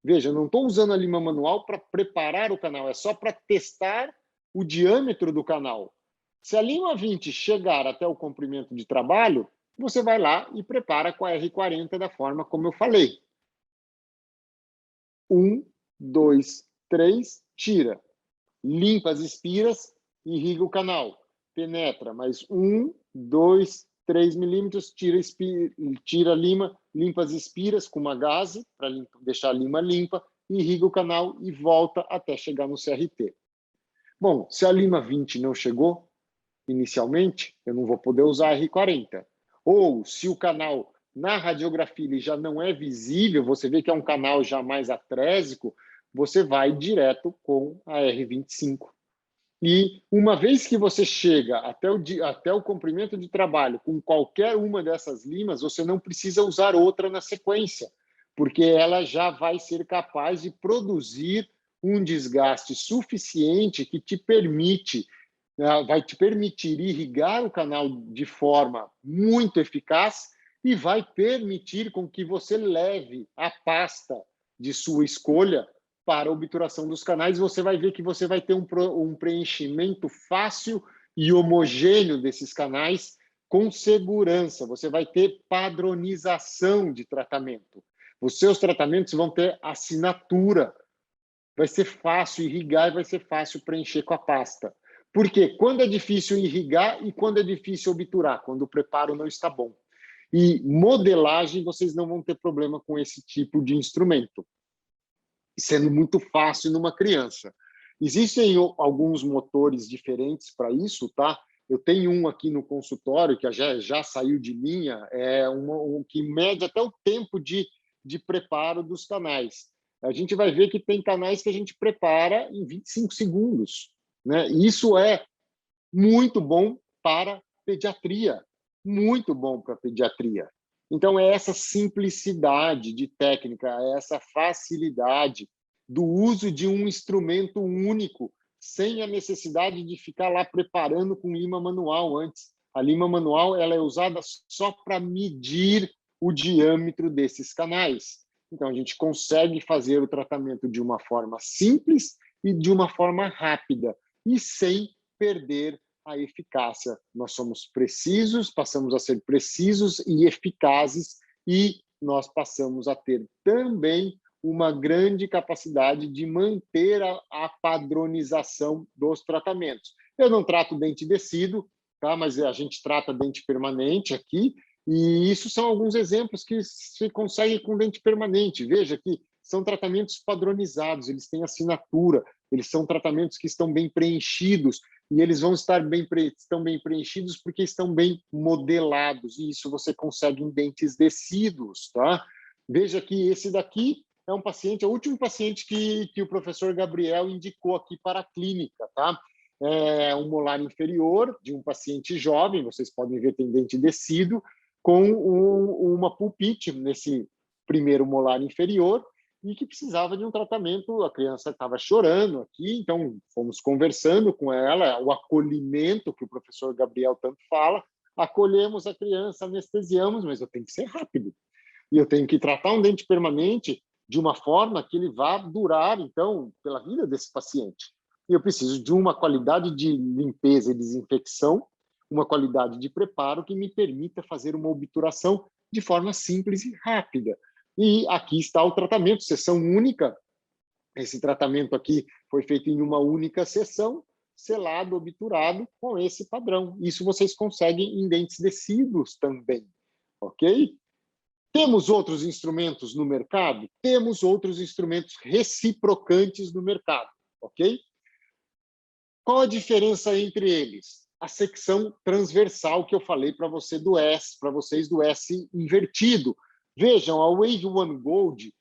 Veja, eu não estou usando a lima manual para preparar o canal, é só para testar o diâmetro do canal. Se a lima 20 chegar até o comprimento de trabalho, você vai lá e prepara com a R40 da forma como eu falei. 1, 2, 3, tira. Limpa as espiras, irriga o canal. Penetra, mais 1, 2, 3 milímetros, tira a lima, limpa as espiras com uma gaze, para deixar a lima limpa, irriga o canal e volta até chegar no CRT. Bom, se a lima 20 não chegou, inicialmente, eu não vou poder usar a R40. Ou, se o canal na radiografia ele já não é visível, você vê que é um canal já mais atrésico, você vai direto com a R25. E uma vez que você chega até o comprimento de trabalho com qualquer uma dessas limas, você não precisa usar outra na sequência, porque ela já vai ser capaz de produzir um desgaste suficiente que te permite, vai te permitir irrigar o canal de forma muito eficaz e vai permitir com que você leve a pasta de sua escolha para a obturação dos canais. Você vai ver que você vai ter um preenchimento fácil e homogêneo desses canais com segurança. Você vai ter padronização de tratamento. Os seus tratamentos vão ter assinatura. Vai ser fácil irrigar e vai ser fácil preencher com a pasta. Porque quando é difícil irrigar e quando é difícil obturar, quando o preparo não está bom. E modelagem, vocês não vão ter problema com esse tipo de instrumento, sendo muito fácil numa criança. Existem alguns motores diferentes para isso, tá? Eu tenho um aqui no consultório, que já saiu de linha, um que mede até o tempo de preparo dos canais. A gente vai ver que tem canais que a gente prepara em 25 segundos, né? E isso é muito bom para pediatria, muito bom para pediatria. Então, é essa simplicidade de técnica, é essa facilidade do uso de um instrumento único, sem a necessidade de ficar lá preparando com lima manual antes. A lima manual ela é usada só para medir o diâmetro desses canais. Então, a gente consegue fazer o tratamento de uma forma simples e de uma forma rápida, e sem perder a eficácia. Nós somos precisos, passamos a ser precisos e eficazes, e nós passamos a ter também uma grande capacidade de manter a padronização dos tratamentos. Eu não trato dente descido, tá? Mas a gente trata dente permanente aqui, e isso são alguns exemplos que se consegue com dente permanente. Veja que são tratamentos padronizados, eles têm assinatura, eles são tratamentos que estão bem preenchidos, e eles vão estão bem preenchidos porque estão bem modelados, e isso você consegue em dentes descidos, tá? Veja que esse daqui é um paciente, é o último paciente que o professor Gabriel indicou aqui para a clínica, tá? É um molar inferior de um paciente jovem, vocês podem ver tem dente descido, com uma pulpite nesse primeiro molar inferior, e que precisava de um tratamento. A criança estava chorando aqui, então fomos conversando com ela, o acolhimento que o professor Gabriel tanto fala, acolhemos a criança, anestesiamos, mas eu tenho que ser rápido. E eu tenho que tratar um dente permanente de uma forma que ele vá durar, então, pela vida desse paciente. E eu preciso de uma qualidade de limpeza e desinfecção, uma qualidade de preparo que me permita fazer uma obturação de forma simples e rápida. E aqui está o tratamento, sessão única. Esse tratamento aqui foi feito em uma única sessão, selado, obturado, com esse padrão. Isso vocês conseguem em dentes descidos também, ok? Temos outros instrumentos no mercado? Temos outros instrumentos reciprocantes no mercado, ok? Qual a diferença entre eles? A secção transversal que eu falei para vocês do S invertido. Vejam, a Wave One Gold,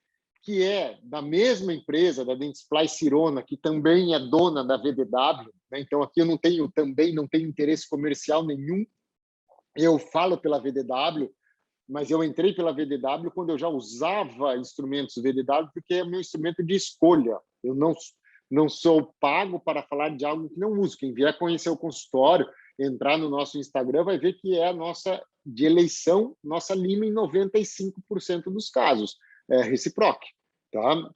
que é da mesma empresa, da Dentsply Sirona, que também é dona da VDW, né? Então aqui eu não tenho interesse comercial nenhum. Eu falo pela VDW, mas eu entrei pela VDW quando eu já usava instrumentos VDW, porque é meu instrumento de escolha. Eu não sou pago para falar de algo que não uso. Quem vier conhecer o consultório, entrar no nosso Instagram, vai ver que é a nossa de eleição, nossa lima em 95% dos casos, é reciproque, tá?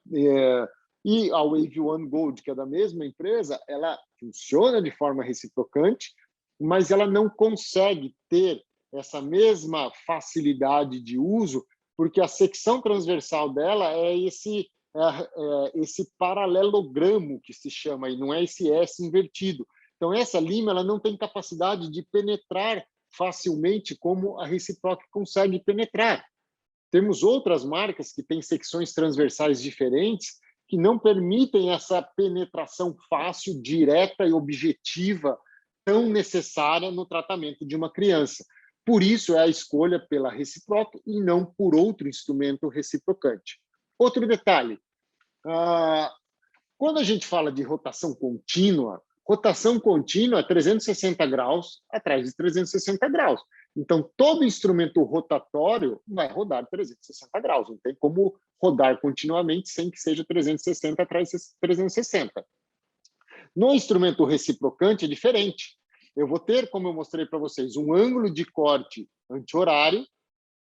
E a Wave One Gold, que é da mesma empresa, ela funciona de forma reciprocante, mas ela não consegue ter essa mesma facilidade de uso, porque a secção transversal dela é esse paralelogramo que se chama, e não é esse S invertido. Então, essa lima ela não tem capacidade de penetrar facilmente como a Reciproc consegue penetrar. Temos outras marcas que têm secções transversais diferentes que não permitem essa penetração fácil, direta e objetiva tão necessária no tratamento de uma criança. Por isso, é a escolha pela Reciproc e não por outro instrumento reciprocante. Outro detalhe, quando a gente fala de rotação contínua é 360 graus atrás de 360 graus. Então, todo instrumento rotatório vai rodar 360 graus, não tem como rodar continuamente sem que seja 360 atrás de 360. No instrumento reciprocante é diferente. Eu vou ter, como eu mostrei para vocês, um ângulo de corte anti-horário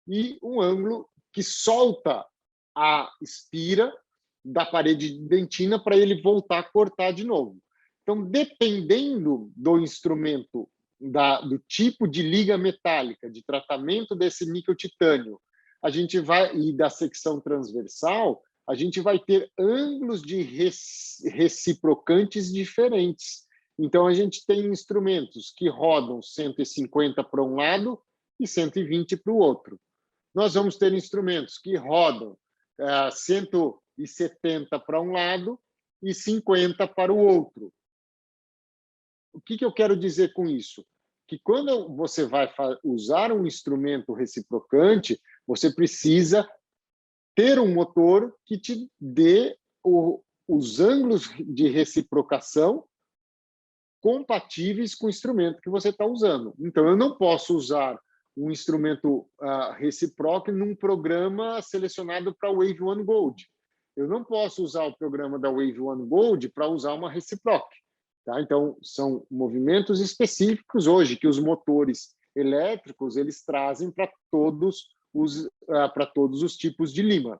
e um ângulo que solta a espira da parede de dentina para ele voltar a cortar de novo. Então, dependendo do instrumento, do tipo de liga metálica, de tratamento desse níquel-titânio, a gente vai, e da secção transversal, a gente vai ter ângulos de reciprocantes diferentes. Então, a gente tem instrumentos que rodam 150 para um lado e 120 para o outro. Nós vamos ter instrumentos que rodam 170 para um lado e 50 para o outro. O que eu quero dizer com isso? Que quando você vai usar um instrumento reciprocante, você precisa ter um motor que te dê os ângulos de reciprocação compatíveis com o instrumento que você está usando. Então, eu não posso usar um instrumento reciproc num programa selecionado para Wave One Gold. Eu não posso usar o programa da Wave One Gold para usar uma reciproc. Tá? Então, são movimentos específicos hoje que os motores elétricos eles trazem para todos os tipos de lima.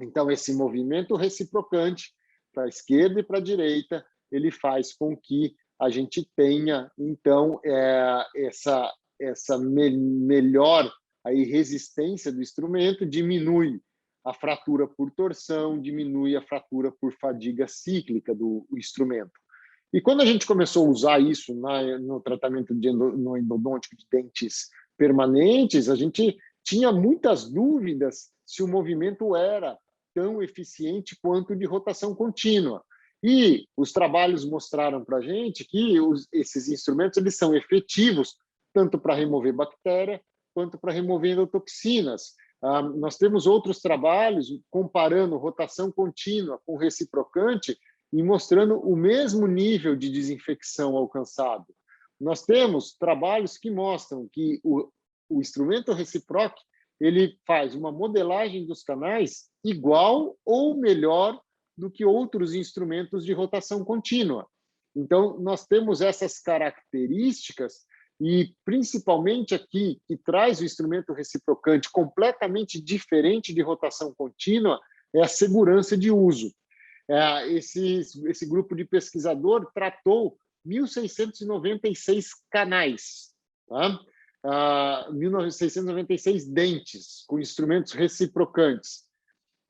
Então, esse movimento reciprocante para a esquerda e para a direita, ele faz com que a gente tenha, então, essa melhor aí, resistência do instrumento, diminui a fratura por torção, diminui a fratura por fadiga cíclica do instrumento. E quando a gente começou a usar isso no tratamento no endodôntico de dentes permanentes, a gente tinha muitas dúvidas se o movimento era tão eficiente quanto de rotação contínua. E os trabalhos mostraram para a gente que esses instrumentos eles são efetivos tanto para remover bactéria quanto para remover endotoxinas. Nós temos outros trabalhos comparando rotação contínua com reciprocante e mostrando o mesmo nível de desinfecção alcançado. Nós temos trabalhos que mostram que o instrumento reciproc ele faz uma modelagem dos canais igual ou melhor do que outros instrumentos de rotação contínua. Então, nós temos essas características e, principalmente aqui, que traz o instrumento reciprocante completamente diferente de rotação contínua, é a segurança de uso. Esse grupo de pesquisador tratou 1.696 canais, tá? 1.696 dentes com instrumentos reciprocantes,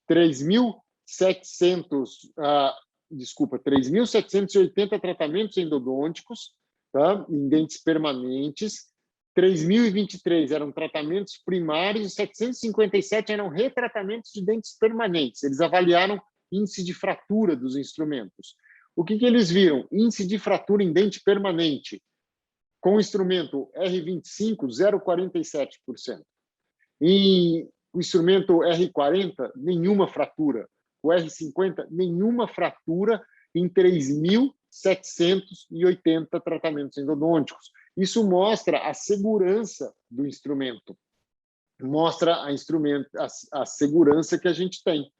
3.780 tratamentos endodônticos, tá? Em dentes permanentes, 3.023 eram tratamentos primários e 757 eram retratamentos de dentes permanentes. Eles avaliaram índice de fratura dos instrumentos. O que eles viram? Índice de fratura em dente permanente, com o instrumento R25, 0,47%. E o instrumento R40, nenhuma fratura. O R50, nenhuma fratura em 3.780 tratamentos endodônticos. Isso mostra a segurança do instrumento, mostra a segurança que a gente tem.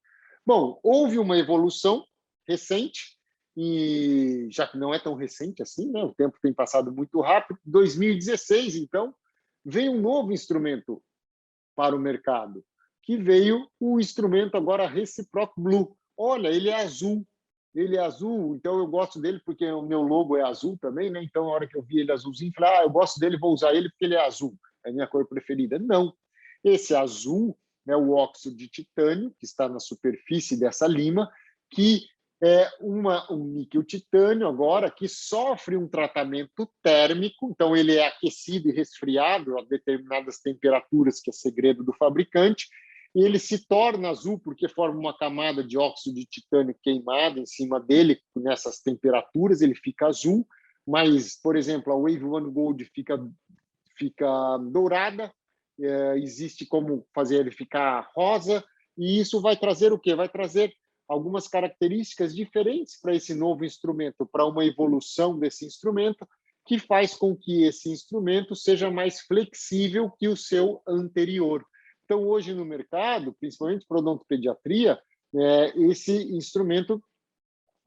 Bom, houve uma evolução recente, e já que não é tão recente assim, né? O tempo tem passado muito rápido. Em 2016, então, veio um novo instrumento para o mercado, que veio o instrumento agora Reciproc Blue. Olha, ele é azul, então eu gosto dele porque o meu logo é azul também, né? Então, na hora que eu vi ele azulzinho, falei, eu gosto dele, vou usar ele porque ele é azul, é a minha cor preferida. Não, esse azul é o óxido de titânio, que está na superfície dessa lima, que é um níquel-titânio agora que sofre um tratamento térmico, então ele é aquecido e resfriado a determinadas temperaturas, que é segredo do fabricante, e ele se torna azul porque forma uma camada de óxido de titânio queimado em cima dele, nessas temperaturas ele fica azul, mas, por exemplo, a Wave One Gold fica dourada, existe como fazer ele ficar rosa, e isso vai trazer o quê? Vai trazer algumas características diferentes para esse novo instrumento, para uma evolução desse instrumento, que faz com que esse instrumento seja mais flexível que o seu anterior. Então, hoje no mercado, principalmente para odontopediatria, esse instrumento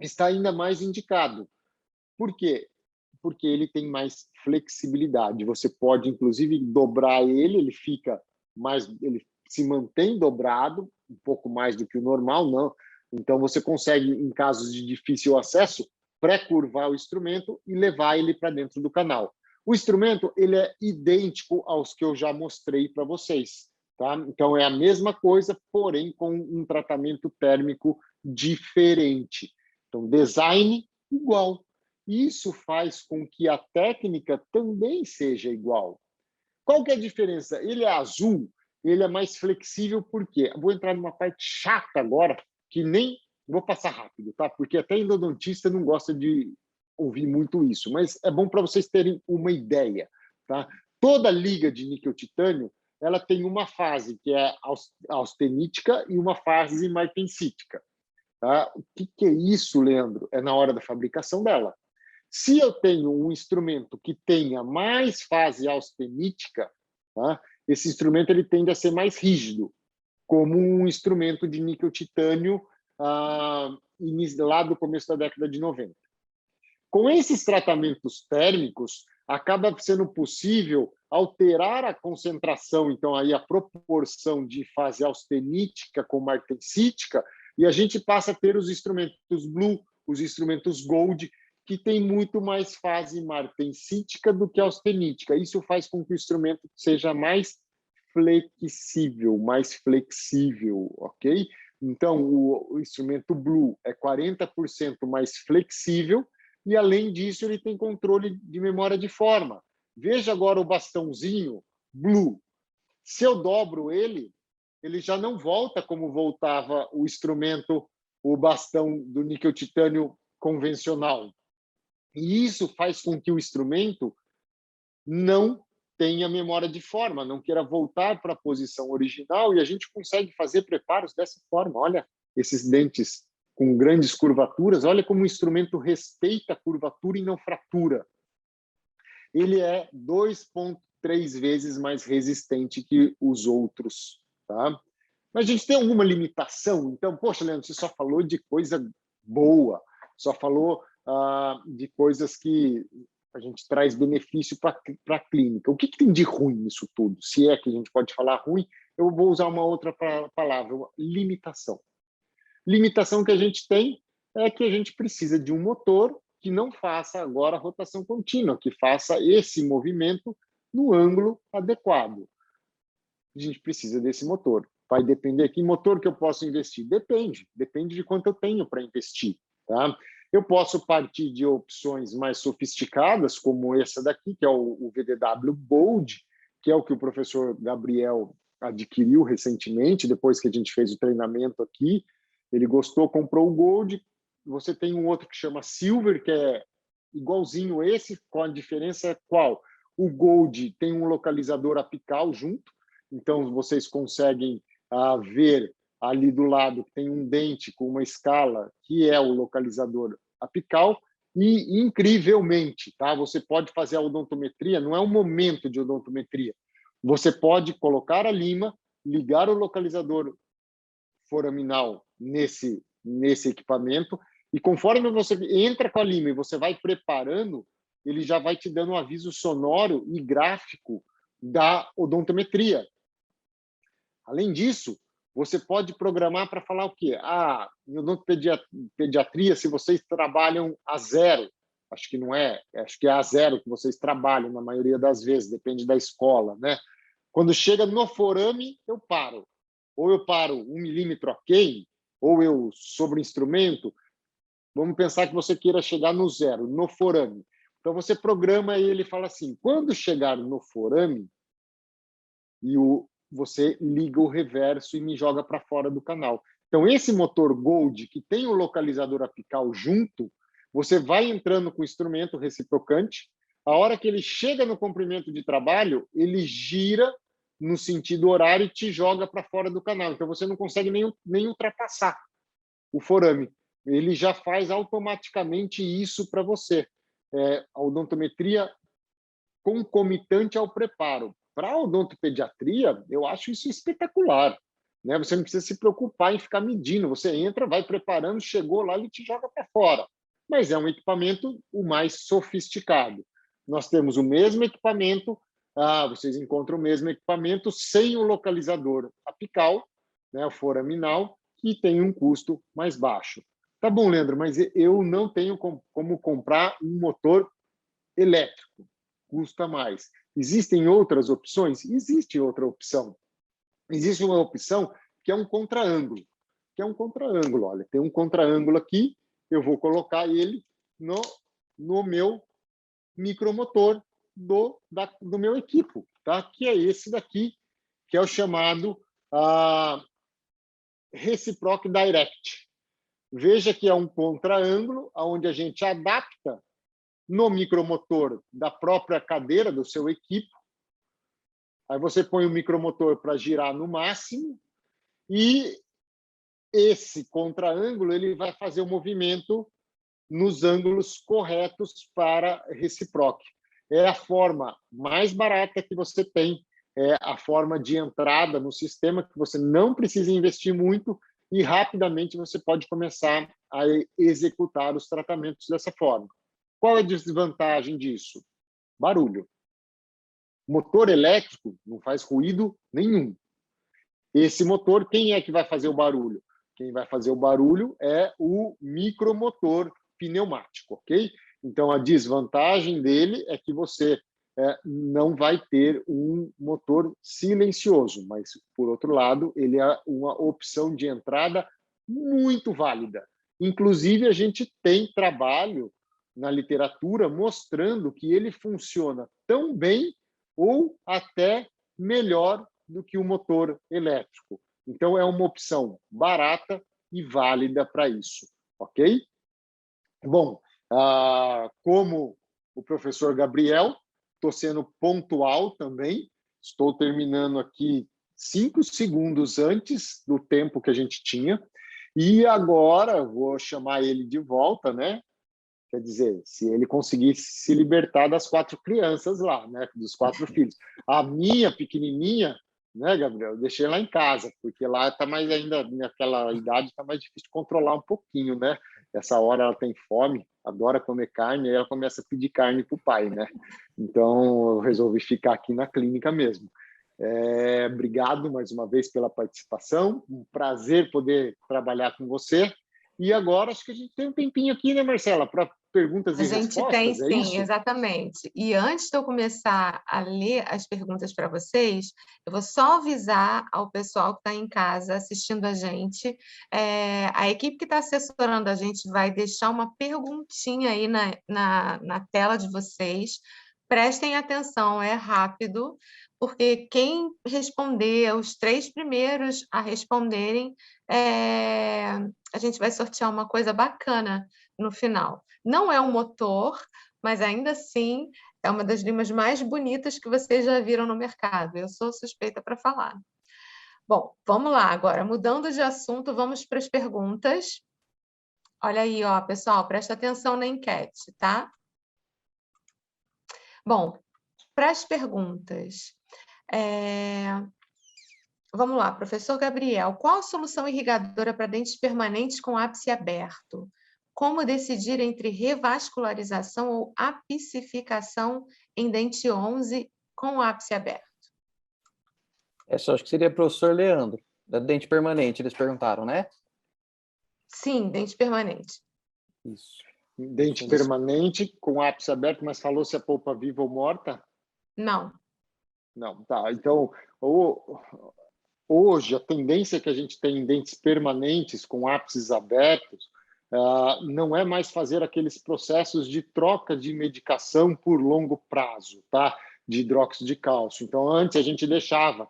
está ainda mais indicado. Por quê? Porque ele tem mais flexibilidade. Você pode, inclusive, dobrar ele, ele se mantém dobrado, um pouco mais do que o normal, não. Então, você consegue, em casos de difícil acesso, pré-curvar o instrumento e levar ele para dentro do canal. O instrumento ele é idêntico aos que eu já mostrei para vocês. Tá? Então, é a mesma coisa, porém com um tratamento térmico diferente. Então, design igual. Isso faz com que a técnica também seja igual. Qual que é a diferença? Ele é azul, ele é mais flexível, por quê? Vou entrar numa parte chata agora, que nem vou passar rápido, tá? Porque até endodontista não gosta de ouvir muito isso, mas é bom para vocês terem uma ideia, tá? Toda liga de níquel-titânio, ela tem uma fase que é austenítica e uma fase martensítica. Tá? O que é isso, Leandro? É na hora da fabricação dela. Se eu tenho um instrumento que tenha mais fase austenítica, tá? Esse instrumento ele tende a ser mais rígido, como um instrumento de níquel-titânio lá do começo da década de 90. Com esses tratamentos térmicos, acaba sendo possível alterar a concentração, então aí a proporção de fase austenítica com martensítica, e a gente passa a ter os instrumentos Blue, os instrumentos Gold, que tem muito mais fase martensítica do que austenítica. Isso faz com que o instrumento seja mais flexível, ok? Então, o instrumento Blue é 40% mais flexível e, além disso, ele tem controle de memória de forma. Veja agora o bastãozinho Blue. Se eu dobro ele já não volta como voltava o instrumento, o bastão do níquel-titânio convencional. E isso faz com que o instrumento não tenha memória de forma, não queira voltar para a posição original, e a gente consegue fazer preparos dessa forma. Olha esses dentes com grandes curvaturas, olha como o instrumento respeita a curvatura e não fratura. Ele é 2,3 vezes mais resistente que os outros. Tá? Mas a gente tem alguma limitação? Então, poxa, Leandro, você só falou de coisa boa, só falou de coisas que a gente traz benefício para a clínica. O que tem de ruim nisso tudo? Se é que a gente pode falar ruim, eu vou usar uma outra palavra, limitação. Limitação que a gente tem é que a gente precisa de um motor que não faça agora a rotação contínua, que faça esse movimento no ângulo adequado. A gente precisa desse motor. Vai depender que motor que eu posso investir? Depende de quanto eu tenho para investir. Tá? Eu posso partir de opções mais sofisticadas, como essa daqui, que é o VDW Gold, que é o que o professor Gabriel adquiriu recentemente, depois que a gente fez o treinamento aqui. Ele gostou, comprou o Gold. Você tem um outro que chama Silver, que é igualzinho esse, com a diferença é qual? O Gold tem um localizador apical junto, então vocês conseguem ver ali do lado que tem um dente com uma escala, que é o localizador apical, e incrivelmente, tá? Você pode fazer a odontometria, não é um momento de odontometria. Você pode colocar a lima, ligar o localizador foraminal nesse equipamento, e conforme você entra com a lima e você vai preparando, ele já vai te dando um aviso sonoro e gráfico da odontometria. Além disso, você pode programar para falar o quê? Em odontopediatria, se vocês trabalham a zero, acho que não é, acho que é a zero que vocês trabalham na maioria das vezes, depende da escola, né? Quando chega no forame, eu paro. Ou eu paro 1 milímetro ok, ou eu sobre o instrumento. Vamos pensar que você queira chegar no zero, no forame. Então, você programa e ele fala assim, quando chegar no forame, você liga o reverso e me joga para fora do canal. Então, esse motor Gold, que tem o localizador apical junto, você vai entrando com o instrumento reciprocante, a hora que ele chega no comprimento de trabalho, ele gira no sentido horário e te joga para fora do canal. Então, você não consegue nem ultrapassar o forame. Ele já faz automaticamente isso para você. a odontometria concomitante ao preparo. Para a odontopediatria, eu acho isso espetacular, né? Você não precisa se preocupar em ficar medindo. Você entra, vai preparando, chegou lá, ele te joga para fora. Mas é um equipamento o mais sofisticado. Nós temos o mesmo equipamento, vocês encontram o mesmo equipamento sem o localizador apical, né, o foraminal, que tem um custo mais baixo. Tá bom, Leandro, mas eu não tenho como comprar um motor elétrico, custa mais. Existem outras opções? Existe outra opção. Existe uma opção que é um contraângulo. Olha, tem um contraângulo aqui, eu vou colocar ele no meu micromotor do meu equipo, tá? Que é esse daqui, que é o chamado Reciproc Direct. Veja que é um contraângulo onde a gente adapta no micromotor da própria cadeira do seu equipo. Aí você põe o micromotor para girar no máximo e esse contraângulo ele vai fazer o movimento nos ângulos corretos para reciproc. É a forma mais barata que você tem, é a forma de entrada no sistema que você não precisa investir muito e rapidamente você pode começar a executar os tratamentos dessa forma. Qual é a desvantagem disso? Barulho. Motor elétrico não faz ruído nenhum. Esse motor, quem é que vai fazer o barulho? Quem vai fazer o barulho é o micromotor pneumático, ok? Então, a desvantagem dele é que você não vai ter um motor silencioso, mas, por outro lado, ele é uma opção de entrada muito válida. Inclusive, a gente tem trabalho na literatura mostrando que ele funciona tão bem ou até melhor do que o motor elétrico. Então, é uma opção barata e válida para isso, ok? Bom, como o professor Gabriel, estou sendo pontual também, estou terminando aqui 5 segundos antes do tempo que a gente tinha, e agora vou chamar ele de volta, né? Quer dizer, se ele conseguisse se libertar das 4 crianças lá, né? Dos 4 filhos. A minha pequenininha, né, Gabriel? Eu deixei lá em casa, porque lá está mais ainda, naquela idade, está mais difícil de controlar um pouquinho, né? Essa hora ela tem fome, adora comer carne, e ela começa a pedir carne para o pai, né? Então, eu resolvi ficar aqui na clínica mesmo. Obrigado mais uma vez pela participação, um prazer poder trabalhar com você. E agora acho que a gente tem um tempinho aqui, né, Marcela, para perguntas e respostas. A gente tem, sim, isso? exatamente. E antes de eu começar a ler as perguntas para vocês, eu vou só avisar ao pessoal que está em casa assistindo a gente. A equipe que está assessorando a gente vai deixar uma perguntinha aí na tela de vocês. Prestem atenção, é rápido, porque quem responder, os 3 primeiros a responderem, a gente vai sortear uma coisa bacana no final. Não é um motor, mas ainda assim é uma das limas mais bonitas que vocês já viram no mercado. Eu sou suspeita para falar. Bom, vamos lá agora. Mudando de assunto, vamos para as perguntas. Olha aí, ó, pessoal, presta atenção na enquete, tá? Bom, para as perguntas. Vamos lá, professor Gabriel. Qual a solução irrigadora para dentes permanentes com ápice aberto? Como decidir entre revascularização ou apicificação em dente 11 com ápice aberto? Essa eu acho que seria o professor Leandro, da dente permanente, eles perguntaram, né? Sim, dente permanente. Isso. Dente permanente com ápice aberto, mas falou se é polpa viva ou morta? Não. Não, tá. Então, hoje, a tendência que a gente tem em dentes permanentes com ápices abertos não é mais fazer aqueles processos de troca de medicação por longo prazo, tá? De hidróxido de cálcio. Então, antes a gente deixava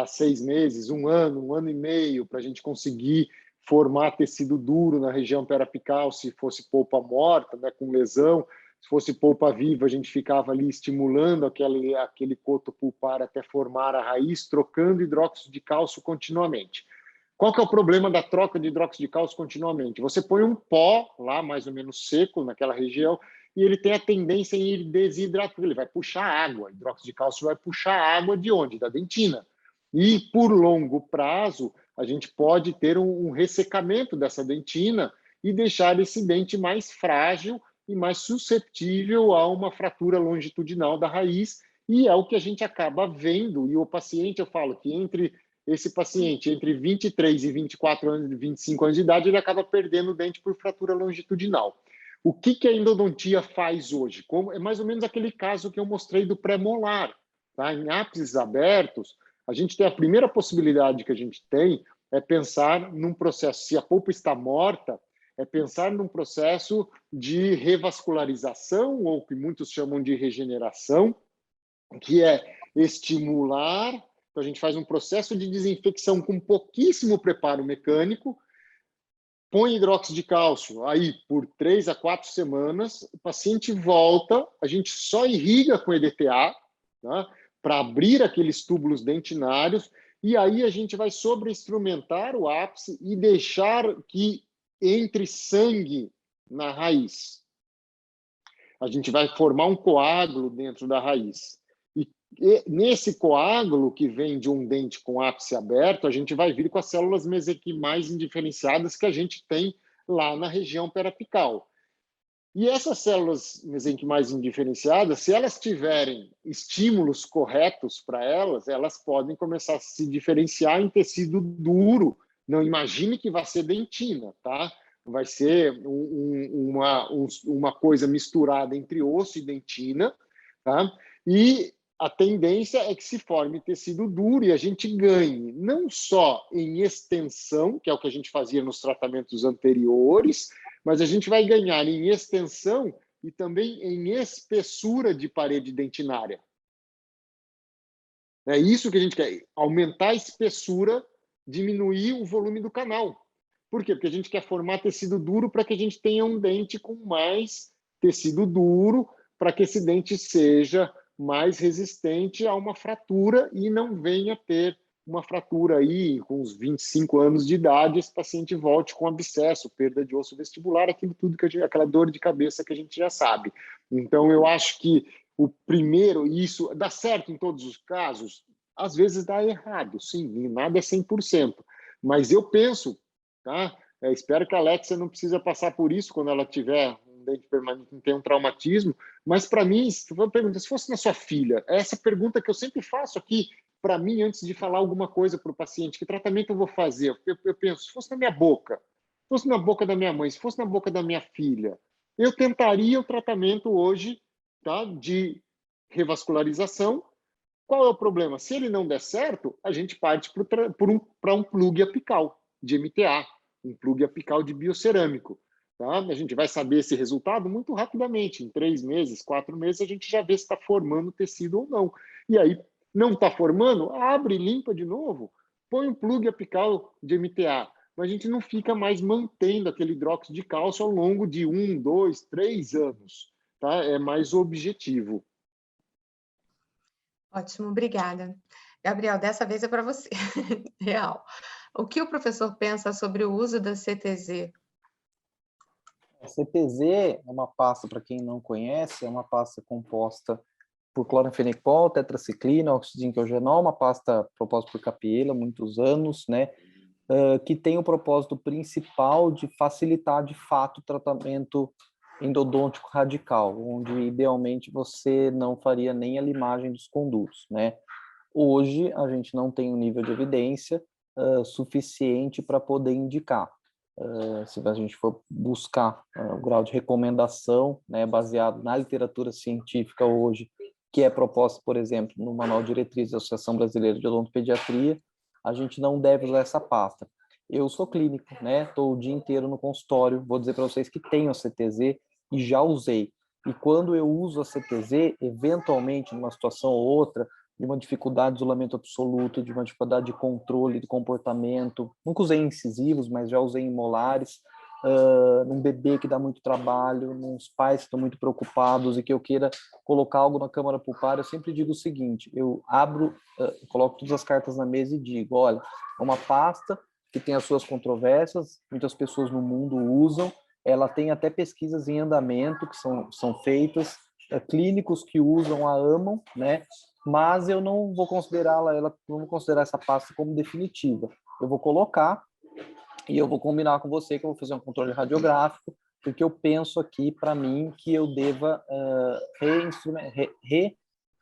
6 meses, 1 ano e meio, para a gente conseguir formar tecido duro na região periapical, se fosse polpa morta, né, com lesão. Se fosse polpa viva, a gente ficava ali estimulando aquele coto pulpar até formar a raiz, trocando hidróxido de cálcio continuamente. Qual que é o problema da troca de hidróxido de cálcio continuamente? Você põe um pó lá, mais ou menos seco, naquela região, e ele tem a tendência em ir desidratando, ele vai puxar água. O hidróxido de cálcio vai puxar água de onde? Da dentina. E, por longo prazo, a gente pode ter um ressecamento dessa dentina e deixar esse dente mais frágil e mais suscetível a uma fratura longitudinal da raiz, e é o que a gente acaba vendo. E o paciente, eu falo que esse paciente, entre 23 e 24 anos, 25 anos de idade, ele acaba perdendo o dente por fratura longitudinal. O que a endodontia faz hoje? É mais ou menos aquele caso que eu mostrei do pré-molar. Tá? Em ápices abertos, a gente tem a primeira possibilidade que a gente tem é pensar num processo, se a polpa está morta, é pensar num processo de revascularização, ou que muitos chamam de regeneração, que é estimular. Então, a gente faz um processo de desinfecção com pouquíssimo preparo mecânico, põe hidróxido de cálcio aí por 3 a 4 semanas, o paciente volta, a gente só irriga com EDTA, tá? Para abrir aqueles túbulos dentinários, e aí a gente vai sobreinstrumentar o ápice e deixar que entre sangue na raiz. A gente vai formar um coágulo dentro da raiz. E nesse coágulo que vem de um dente com ápice aberto, a gente vai vir com as células mesenquimais indiferenciadas que a gente tem lá na região periapical. E essas células mesenquimais indiferenciadas, se elas tiverem estímulos corretos para elas, elas podem começar a se diferenciar em tecido duro. Não imagine que vai ser dentina, tá? Vai ser uma coisa misturada entre osso e dentina, tá? E a tendência é que se forme tecido duro e a gente ganhe não só em extensão, que é o que a gente fazia nos tratamentos anteriores, mas a gente vai ganhar em extensão e também em espessura de parede dentinária. É isso que a gente quer, aumentar a espessura, diminuir o volume do canal. Por quê? Porque a gente quer formar tecido duro para que a gente tenha um dente com mais tecido duro, para que esse dente seja mais resistente a uma fratura e não venha ter uma fratura aí com uns 25 anos de idade, esse paciente volte com abscesso, perda de osso vestibular, aquilo tudo aquela dor de cabeça que a gente já sabe. Então, eu acho que o primeiro, isso dá certo em todos os casos, às vezes dá errado, sim, nada é 100%. Mas eu penso, tá? Espero que a Alexia não precisa passar por isso quando ela tiver um dente permanente, não tem um traumatismo, mas para mim, se fosse na sua filha, essa pergunta que eu sempre faço aqui, para mim, antes de falar alguma coisa para o paciente, que tratamento eu vou fazer? Eu penso, se fosse na minha boca, se fosse na boca da minha mãe, se fosse na boca da minha filha, eu tentaria o tratamento hoje, tá, de revascularização. Qual é o problema? Se ele não der certo, a gente parte para um plug apical de MTA, um plug apical de biocerâmico. Tá? A gente vai saber esse resultado muito rapidamente. Em 3 meses, 4 meses, a gente já vê se está formando tecido ou não. E aí, não está formando, abre, limpa de novo, põe um plug apical de MTA. Mas a gente não fica mais mantendo aquele hidróxido de cálcio ao longo de 1, 2, 3 anos. Tá? É mais objetivo. Ótimo, obrigada. Gabriel, dessa vez é para você. Real. O que o professor pensa sobre o uso da CTZ? A CTZ é uma pasta, para quem não conhece, é uma pasta composta por cloranfenicol, tetraciclina, oxidinquiogenol, uma pasta proposta por Cappiello há muitos anos, né, que tem o propósito principal de facilitar, de fato, o tratamento endodôntico radical, onde, idealmente, você não faria nem a limagem dos condutos, né. Hoje, a gente não tem um nível de evidência suficiente para poder indicar. Se a gente for buscar o grau de recomendação, né, baseado na literatura científica hoje, que é proposta, por exemplo, no Manual de Diretrizes da Associação Brasileira de Odontopediatria, a gente não deve usar essa pasta. Eu sou clínico, né? Estou o dia inteiro no consultório, vou dizer para vocês que tenho a CTZ e já usei. E quando eu uso a CTZ, eventualmente, numa situação ou outra, de uma dificuldade de isolamento absoluto, de uma dificuldade de controle de comportamento, nunca usei em incisivos, mas já usei em molares, num bebê que dá muito trabalho, nos pais que estão muito preocupados e que eu queira colocar algo na câmara pulpar, eu sempre digo o seguinte, eu abro, coloco todas as cartas na mesa e digo, olha, é uma pasta que tem as suas controvérsias, muitas pessoas no mundo usam, ela tem até pesquisas em andamento que são feitas, clínicos que usam, a amam, né? Mas eu não vou não vou considerar essa pasta como definitiva. Eu vou colocar e eu vou combinar com você que eu vou fazer um controle radiográfico, porque eu penso aqui, para mim, que eu deva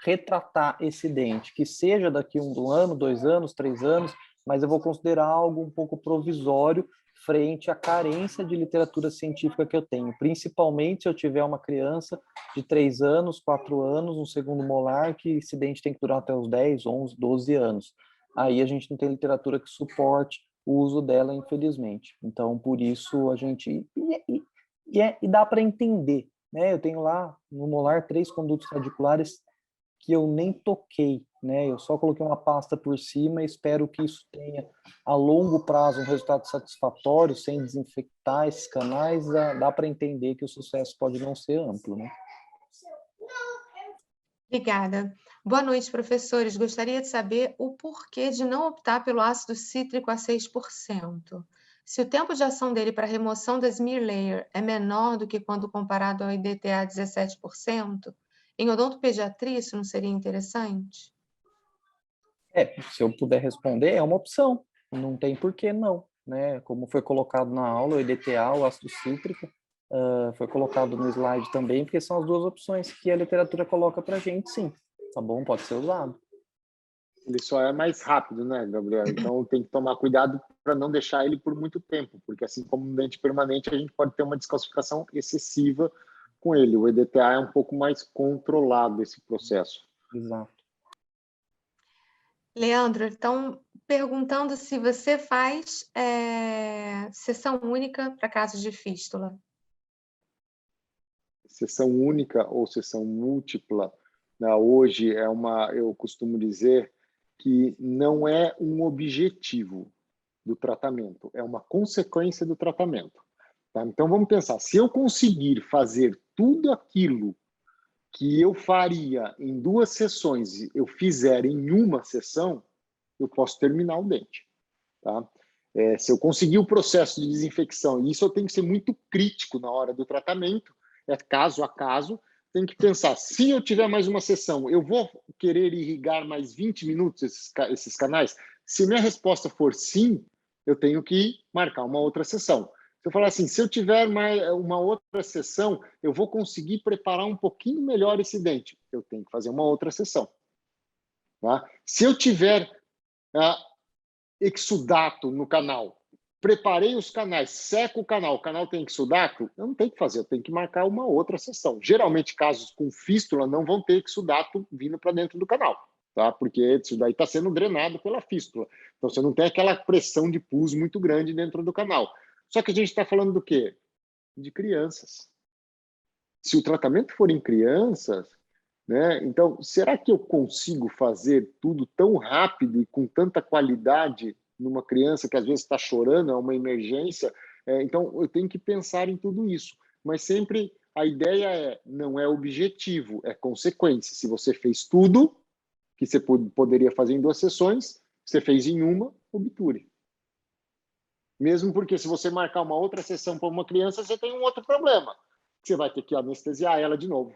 retratar esse dente, que seja daqui um ano, 2 anos, 3 anos, mas eu vou considerar algo um pouco provisório frente à carência de literatura científica que eu tenho, principalmente se eu tiver uma criança de 3 anos, 4 anos, um segundo molar, que esse dente tem que durar até os 10, 11, 12 anos. Aí a gente não tem literatura que suporte o uso dela, infelizmente. Então, por isso, a gente... E dá para entender, né? Eu tenho lá no molar 3 condutos radiculares que eu nem toquei, né? Eu só coloquei uma pasta por cima e espero que isso tenha, a longo prazo, um resultado satisfatório, sem desinfectar esses canais. Dá para entender que o sucesso pode não ser amplo, né? Obrigada. Boa noite, professores. Gostaria de saber o porquê de não optar pelo ácido cítrico a 6%. Se o tempo de ação dele para remoção da smear layer é menor do que quando comparado ao IDTA 17%, em odontopediatria isso não seria interessante? Se eu puder responder, é uma opção. Não tem por que não, né? Como foi colocado na aula, o EDTA, o ácido cítrico, foi colocado no slide também, porque são as duas opções que a literatura coloca para a gente, sim. Tá bom? Pode ser usado. Ele só é mais rápido, né, Gabriel? Então tem que tomar cuidado para não deixar ele por muito tempo, porque assim como um dente permanente, a gente pode ter uma descalcificação excessiva com ele. O EDTA é um pouco mais controlado esse processo. Exato. Leandro, então, perguntando se você faz sessão única para casos de fístula. Sessão única ou sessão múltipla, né, hoje eu costumo dizer que não é um objetivo do tratamento, é uma consequência do tratamento. Tá? Então vamos pensar, se eu conseguir fazer tudo aquilo que eu faria em 2 sessões, eu fizer em uma sessão, eu posso terminar o dente. Tá? Se eu conseguir o processo de desinfecção, e isso eu tenho que ser muito crítico na hora do tratamento, é caso a caso, tem que pensar, se eu tiver mais uma sessão, eu vou querer irrigar mais 20 minutos esses canais? Se minha resposta for sim, eu tenho que marcar uma outra sessão. Se eu falar assim, se eu tiver uma outra sessão, eu vou conseguir preparar um pouquinho melhor esse dente. Eu tenho que fazer uma outra sessão. Tá? Se eu tiver exudato no canal, preparei os canais, seco o canal tem exudato, eu não tenho que fazer, eu tenho que marcar uma outra sessão. Geralmente, casos com fístula não vão ter exudato vindo para dentro do canal, tá? Porque isso daí está sendo drenado pela fístula. Então, você não tem aquela pressão de pus muito grande dentro do canal. Só que a gente está falando do quê? De crianças. Se o tratamento for em crianças, né? Então, será que eu consigo fazer tudo tão rápido e com tanta qualidade numa criança que às vezes está chorando, é uma emergência? Então, eu tenho que pensar em tudo isso. Mas sempre a ideia não é objetivo, é consequência. Se você fez tudo que você poderia fazer em 2 sessões, você fez em uma, obture. Mesmo porque se você marcar uma outra sessão para uma criança, você tem um outro problema. Você vai ter que anestesiar ela de novo.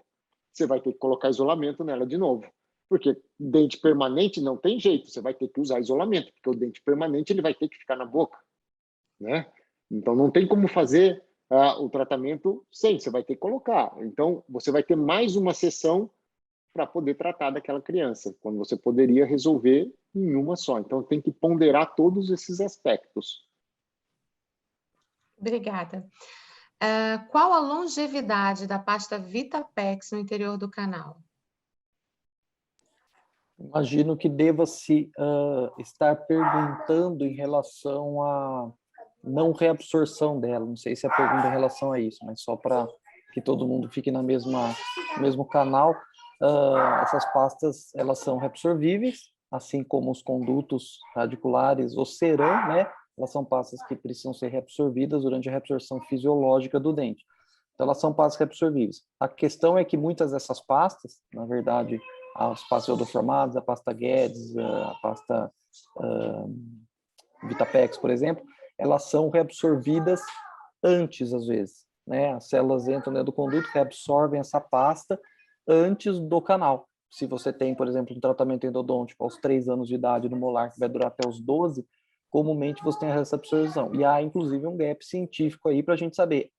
Você vai ter que colocar isolamento nela de novo. Porque dente permanente não tem jeito, você vai ter que usar isolamento, porque o dente permanente ele vai ter que ficar na boca, né? Então não tem como fazer o tratamento sem, você vai ter que colocar. Então você vai ter mais uma sessão para poder tratar daquela criança, quando você poderia resolver em uma só. Então tem que ponderar todos esses aspectos. Obrigada. Qual a longevidade da pasta Vitapex no interior do canal? Imagino que deva-se estar perguntando em relação à não reabsorção dela. Não sei se é a pergunta em relação a isso, mas só para que todo mundo fique no mesmo canal. Essas pastas, elas são reabsorvíveis, assim como os condutos radiculares ou Ceram, né? Elas são pastas que precisam ser reabsorvidas durante a reabsorção fisiológica do dente. Então, elas são pastas reabsorvíveis. A questão é que muitas dessas pastas, na verdade, as pastas iodoformadas, a pasta Guedes, a pasta Vitapex, por exemplo, elas são reabsorvidas antes, às vezes, né? As células entram dentro do conduto, reabsorvem essa pasta antes do canal. Se você tem, por exemplo, um tratamento endodôntico aos 3 anos de idade no molar, que vai durar até os 12, comumente você tem essa absorção. E há, inclusive, um gap científico aí para a gente saber,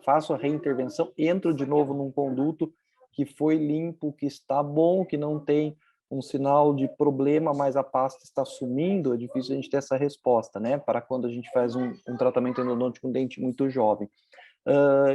faço a reintervenção, entro de novo num conduto que foi limpo, que está bom, que não tem um sinal de problema, mas a pasta está sumindo, é difícil a gente ter essa resposta, né? Para quando a gente faz um tratamento endodôntico com dente muito jovem.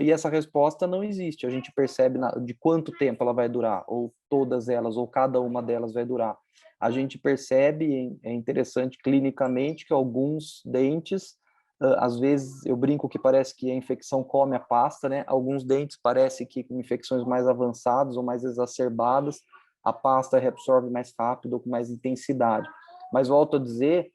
E essa resposta não existe. A gente percebe de quanto tempo ela vai durar, ou todas elas, ou cada uma delas vai durar. A gente percebe, é interessante clinicamente, que alguns dentes, às vezes eu brinco que parece que a infecção come a pasta, né? Alguns dentes parece que com infecções mais avançadas ou mais exacerbadas, a pasta reabsorve mais rápido ou com mais intensidade. Mas volto a dizer,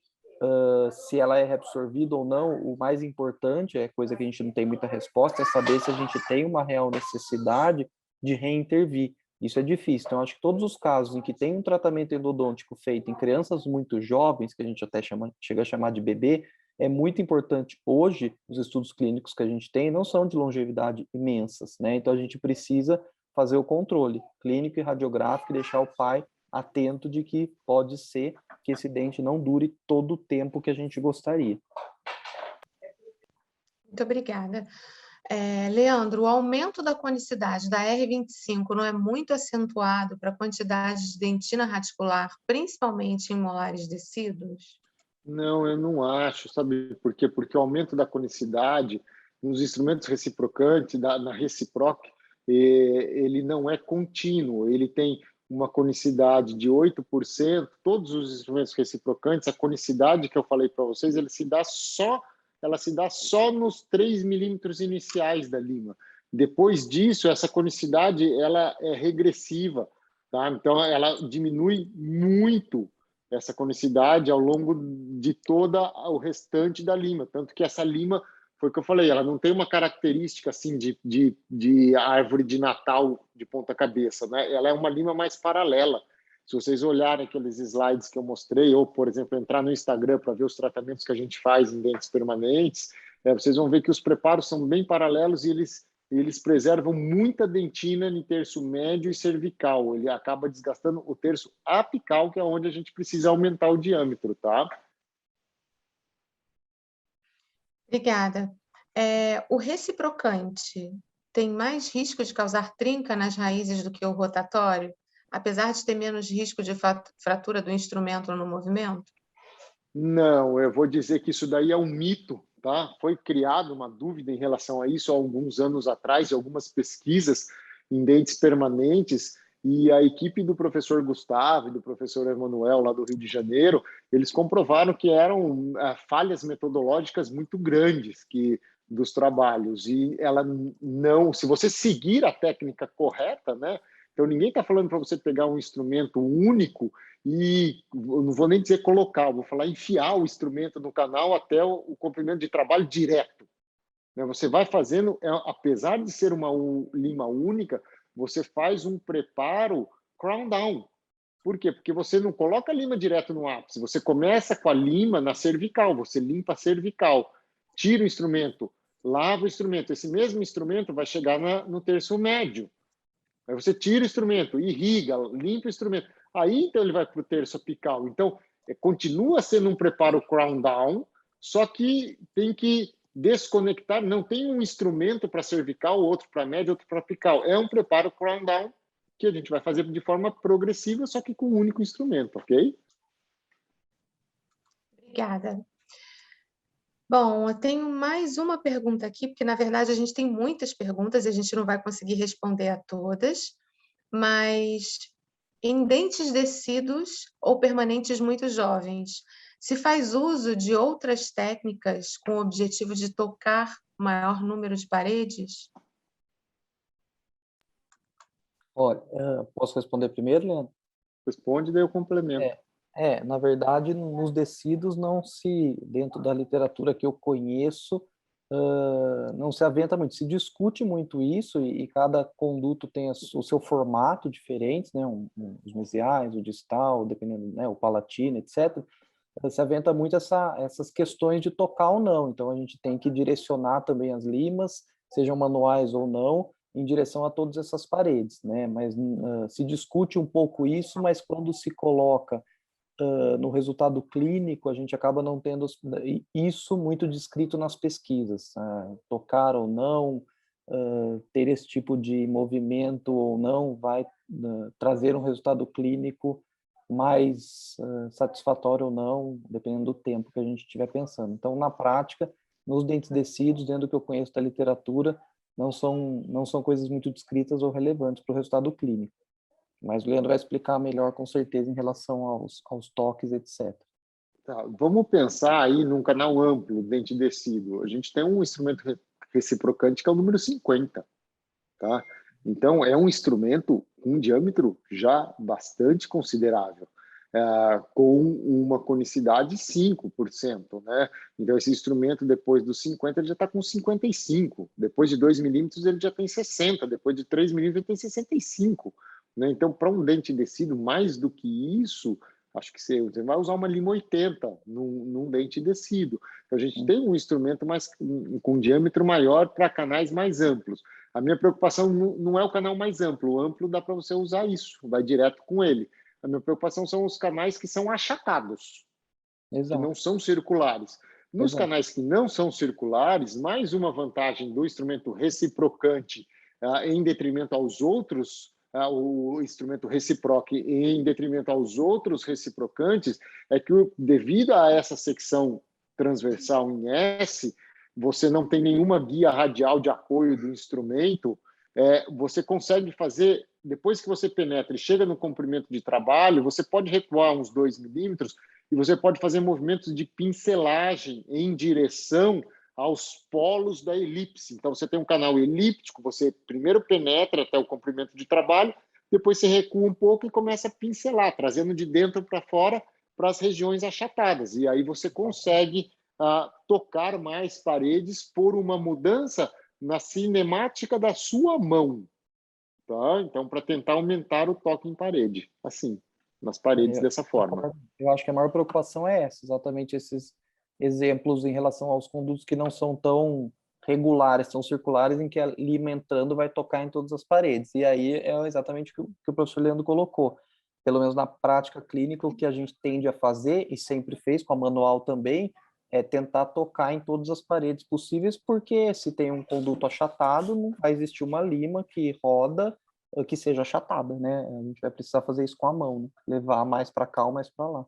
se ela é reabsorvida ou não, o mais importante, é coisa que a gente não tem muita resposta, é saber se a gente tem uma real necessidade de reintervir. Isso é difícil. Então, acho que todos os casos em que tem um tratamento endodôntico feito em crianças muito jovens, que a gente até chega a chamar de bebê, é muito importante. Hoje, os estudos clínicos que a gente tem não são de longevidade imensas, né? Então, a gente precisa fazer o controle clínico e radiográfico e deixar o pai atento de que pode ser que esse dente não dure todo o tempo que a gente gostaria. Muito obrigada. Leandro, o aumento da conicidade da R25 não é muito acentuado para a quantidade de dentina radicular, principalmente em molares descidos? Não, eu não acho, sabe por quê? Porque o aumento da conicidade nos instrumentos reciprocantes, na Reciproc, ele não é contínuo, ele tem uma conicidade de 8%, todos os instrumentos reciprocantes, a conicidade que eu falei para vocês, ela se dá só nos 3 milímetros iniciais da lima. Depois disso, essa conicidade ela é regressiva, tá? Então ela diminui muito essa conicidade ao longo de toda o restante da lima, tanto que essa lima, foi o que eu falei, ela não tem uma característica assim de árvore de Natal de ponta cabeça, né? Ela é uma lima mais paralela. Se vocês olharem aqueles slides que eu mostrei, ou, por exemplo, entrar no Instagram para ver os tratamentos que a gente faz em dentes permanentes, vocês vão ver que os preparos são bem paralelos e eles preservam muita dentina no terço médio e cervical. Ele acaba desgastando o terço apical, que é onde a gente precisa aumentar o diâmetro, tá? Obrigada. O reciprocante tem mais risco de causar trinca nas raízes do que o rotatório, apesar de ter menos risco de fratura do instrumento no movimento? Não, eu vou dizer que isso daí é um mito, tá? Foi criada uma dúvida em relação a isso há alguns anos atrás, em algumas pesquisas em dentes permanentes, e a equipe do professor Gustavo e do professor Emanuel, lá do Rio de Janeiro, eles comprovaram que eram falhas metodológicas muito grandes dos trabalhos, e ela não, se você seguir a técnica correta, né? Então, ninguém está falando para você pegar um instrumento único e, não vou nem dizer colocar, vou falar enfiar o instrumento no canal até o comprimento de trabalho direto. Você vai fazendo, apesar de ser uma lima única, você faz um preparo crown down. Por quê? Porque você não coloca a lima direto no ápice, você começa com a lima na cervical, você limpa a cervical, tira o instrumento, lava o instrumento. Esse mesmo instrumento vai chegar no terço médio. Aí você tira o instrumento, irriga, limpa o instrumento. Aí, então, ele vai para o terço apical. Então, continua sendo um preparo crown down, só que tem que desconectar. Não tem um instrumento para cervical, outro para médio, outro para apical. É um preparo crown down que a gente vai fazer de forma progressiva, só que com um único instrumento, ok? Obrigada. Bom, eu tenho mais uma pergunta aqui, porque, na verdade, a gente tem muitas perguntas e a gente não vai conseguir responder a todas, mas em dentes descidos ou permanentes muito jovens, se faz uso de outras técnicas com o objetivo de tocar maior número de paredes? Olha, posso responder primeiro, Leandro? Responde, daí eu complemento. Na verdade, nos tecidos não se, dentro da literatura que eu conheço, não se aventa muito, se discute muito isso e cada conduto tem o seu formato diferente, né, os mesiais, o distal, dependendo, né, o palatino, etc. se aventa muito essas questões de tocar ou não. Então, a gente tem que direcionar também as limas, sejam manuais ou não, em direção a todas essas paredes, né? Mas se discute um pouco isso, mas quando se coloca no resultado clínico, a gente acaba não tendo isso muito descrito nas pesquisas, tocar ou não, ter esse tipo de movimento ou não, vai trazer um resultado clínico mais satisfatório ou não, dependendo do tempo que a gente estiver pensando. Então, na prática, nos dentes descidos, dentro do que eu conheço da literatura, não são coisas muito descritas ou relevantes para o resultado clínico. Mas o Leandro vai explicar melhor, com certeza, em relação aos toques, etc. Tá, vamos pensar aí num canal amplo, dente descido. A gente tem um instrumento reciprocante que é o número 50. Tá? Então, é um instrumento com um diâmetro já bastante considerável, com uma conicidade 5%. Né? Então, esse instrumento, depois dos 50, ele já está com 55. Depois de 2 milímetros, ele já tem 60. Depois de 3 milímetros, ele tem 65. Né? Então, para um dente descido, mais do que isso, acho que você vai usar uma lima 80 num dente descido. Então, a gente tem um instrumento com um diâmetro maior para canais mais amplos. A minha preocupação não é o canal mais amplo. O amplo dá para você usar isso, vai direto com ele. A minha preocupação são os canais que são achatados, Exato. que não são circulares. Nos Exato. canais que não são circulares, mais uma vantagem do instrumento reciprocante em detrimento aos outros, o instrumento reciproque em detrimento aos outros reciprocantes, é que devido a essa secção transversal em S, você não tem nenhuma guia radial de apoio do instrumento, você consegue fazer, depois que você penetra e chega no comprimento de trabalho, você pode recuar uns 2 milímetros e você pode fazer movimentos de pincelagem em direção aos polos da elipse. Então, você tem um canal elíptico, você primeiro penetra até o comprimento de trabalho, depois você recua um pouco e começa a pincelar, trazendo de dentro para fora para as regiões achatadas. E aí você consegue tocar mais paredes por uma mudança na cinemática da sua mão. Tá? Então, para tentar aumentar o toque em parede, assim, nas paredes dessa forma. Eu acho que a maior preocupação é essa, exatamente esses exemplos em relação aos condutos que não são tão regulares, são circulares, em que a lima entrando vai tocar em todas as paredes. E aí é exatamente o que o professor Leandro colocou. Pelo menos na prática clínica, o que a gente tende a fazer, e sempre fez com a manual também, é tentar tocar em todas as paredes possíveis, porque se tem um conduto achatado, não vai existir uma lima que roda que seja achatada, né? A gente vai precisar fazer isso com a mão, né? Levar mais para cá ou mais para lá.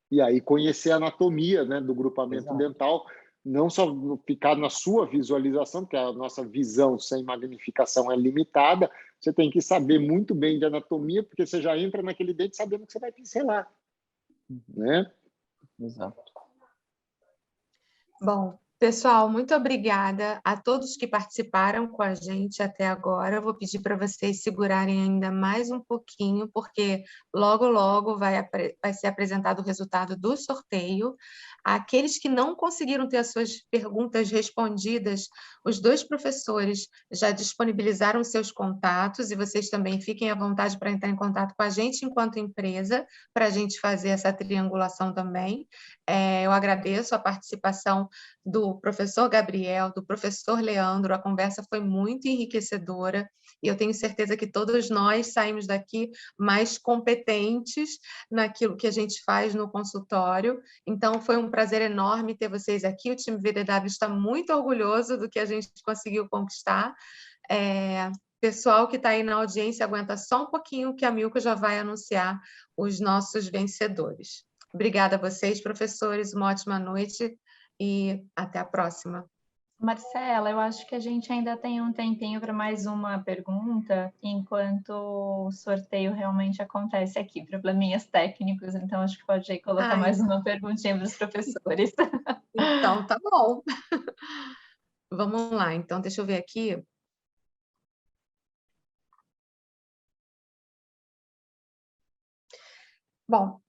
E aí conhecer a anatomia, né, do grupamento Exato. dental, não só ficar na sua visualização, porque a nossa visão sem magnificação é limitada, você tem que saber muito bem de anatomia, porque você já entra naquele dente sabendo que você vai pincelar. Né? Exato. Bom, pessoal, muito obrigada a todos que participaram com a gente até agora. Eu vou pedir para vocês segurarem ainda mais um pouquinho, porque logo, logo vai ser apresentado o resultado do sorteio. Aqueles que não conseguiram ter as suas perguntas respondidas, os 2 professores já disponibilizaram seus contatos e vocês também fiquem à vontade para entrar em contato com a gente enquanto empresa, para a gente fazer essa triangulação também. Eu agradeço a participação do professor Gabriel, do professor Leandro, a conversa foi muito enriquecedora e eu tenho certeza que todos nós saímos daqui mais competentes naquilo que a gente faz no consultório. Então, foi um prazer enorme ter vocês aqui. O time VDW está muito orgulhoso do que a gente conseguiu conquistar. Pessoal que está aí na audiência, aguenta só um pouquinho que a Milka já vai anunciar os nossos vencedores. Obrigada a vocês, professores, uma ótima noite e até a próxima. Marcela, eu acho que a gente ainda tem um tempinho para mais uma pergunta, enquanto o sorteio realmente acontece aqui, probleminhas técnicos, então acho que pode aí colocar mais uma perguntinha para os professores. Então, tá bom. Vamos lá, então, deixa eu ver aqui. Bom,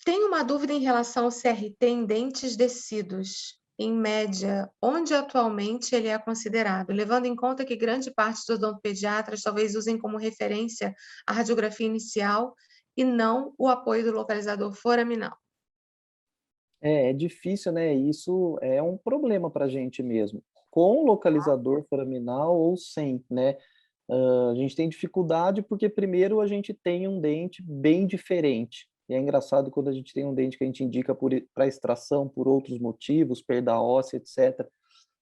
tenho uma dúvida em relação ao CRT em dentes descidos. Em média, onde atualmente ele é considerado, levando em conta que grande parte dos odontopediatras talvez usem como referência a radiografia inicial e não o apoio do localizador foraminal. É difícil, né? Isso é um problema para a gente mesmo. Com localizador foraminal ou sem, né? A gente tem dificuldade porque, primeiro, a gente tem um dente bem diferente. E é engraçado quando a gente tem um dente que a gente indica para extração por outros motivos, perda óssea, etc.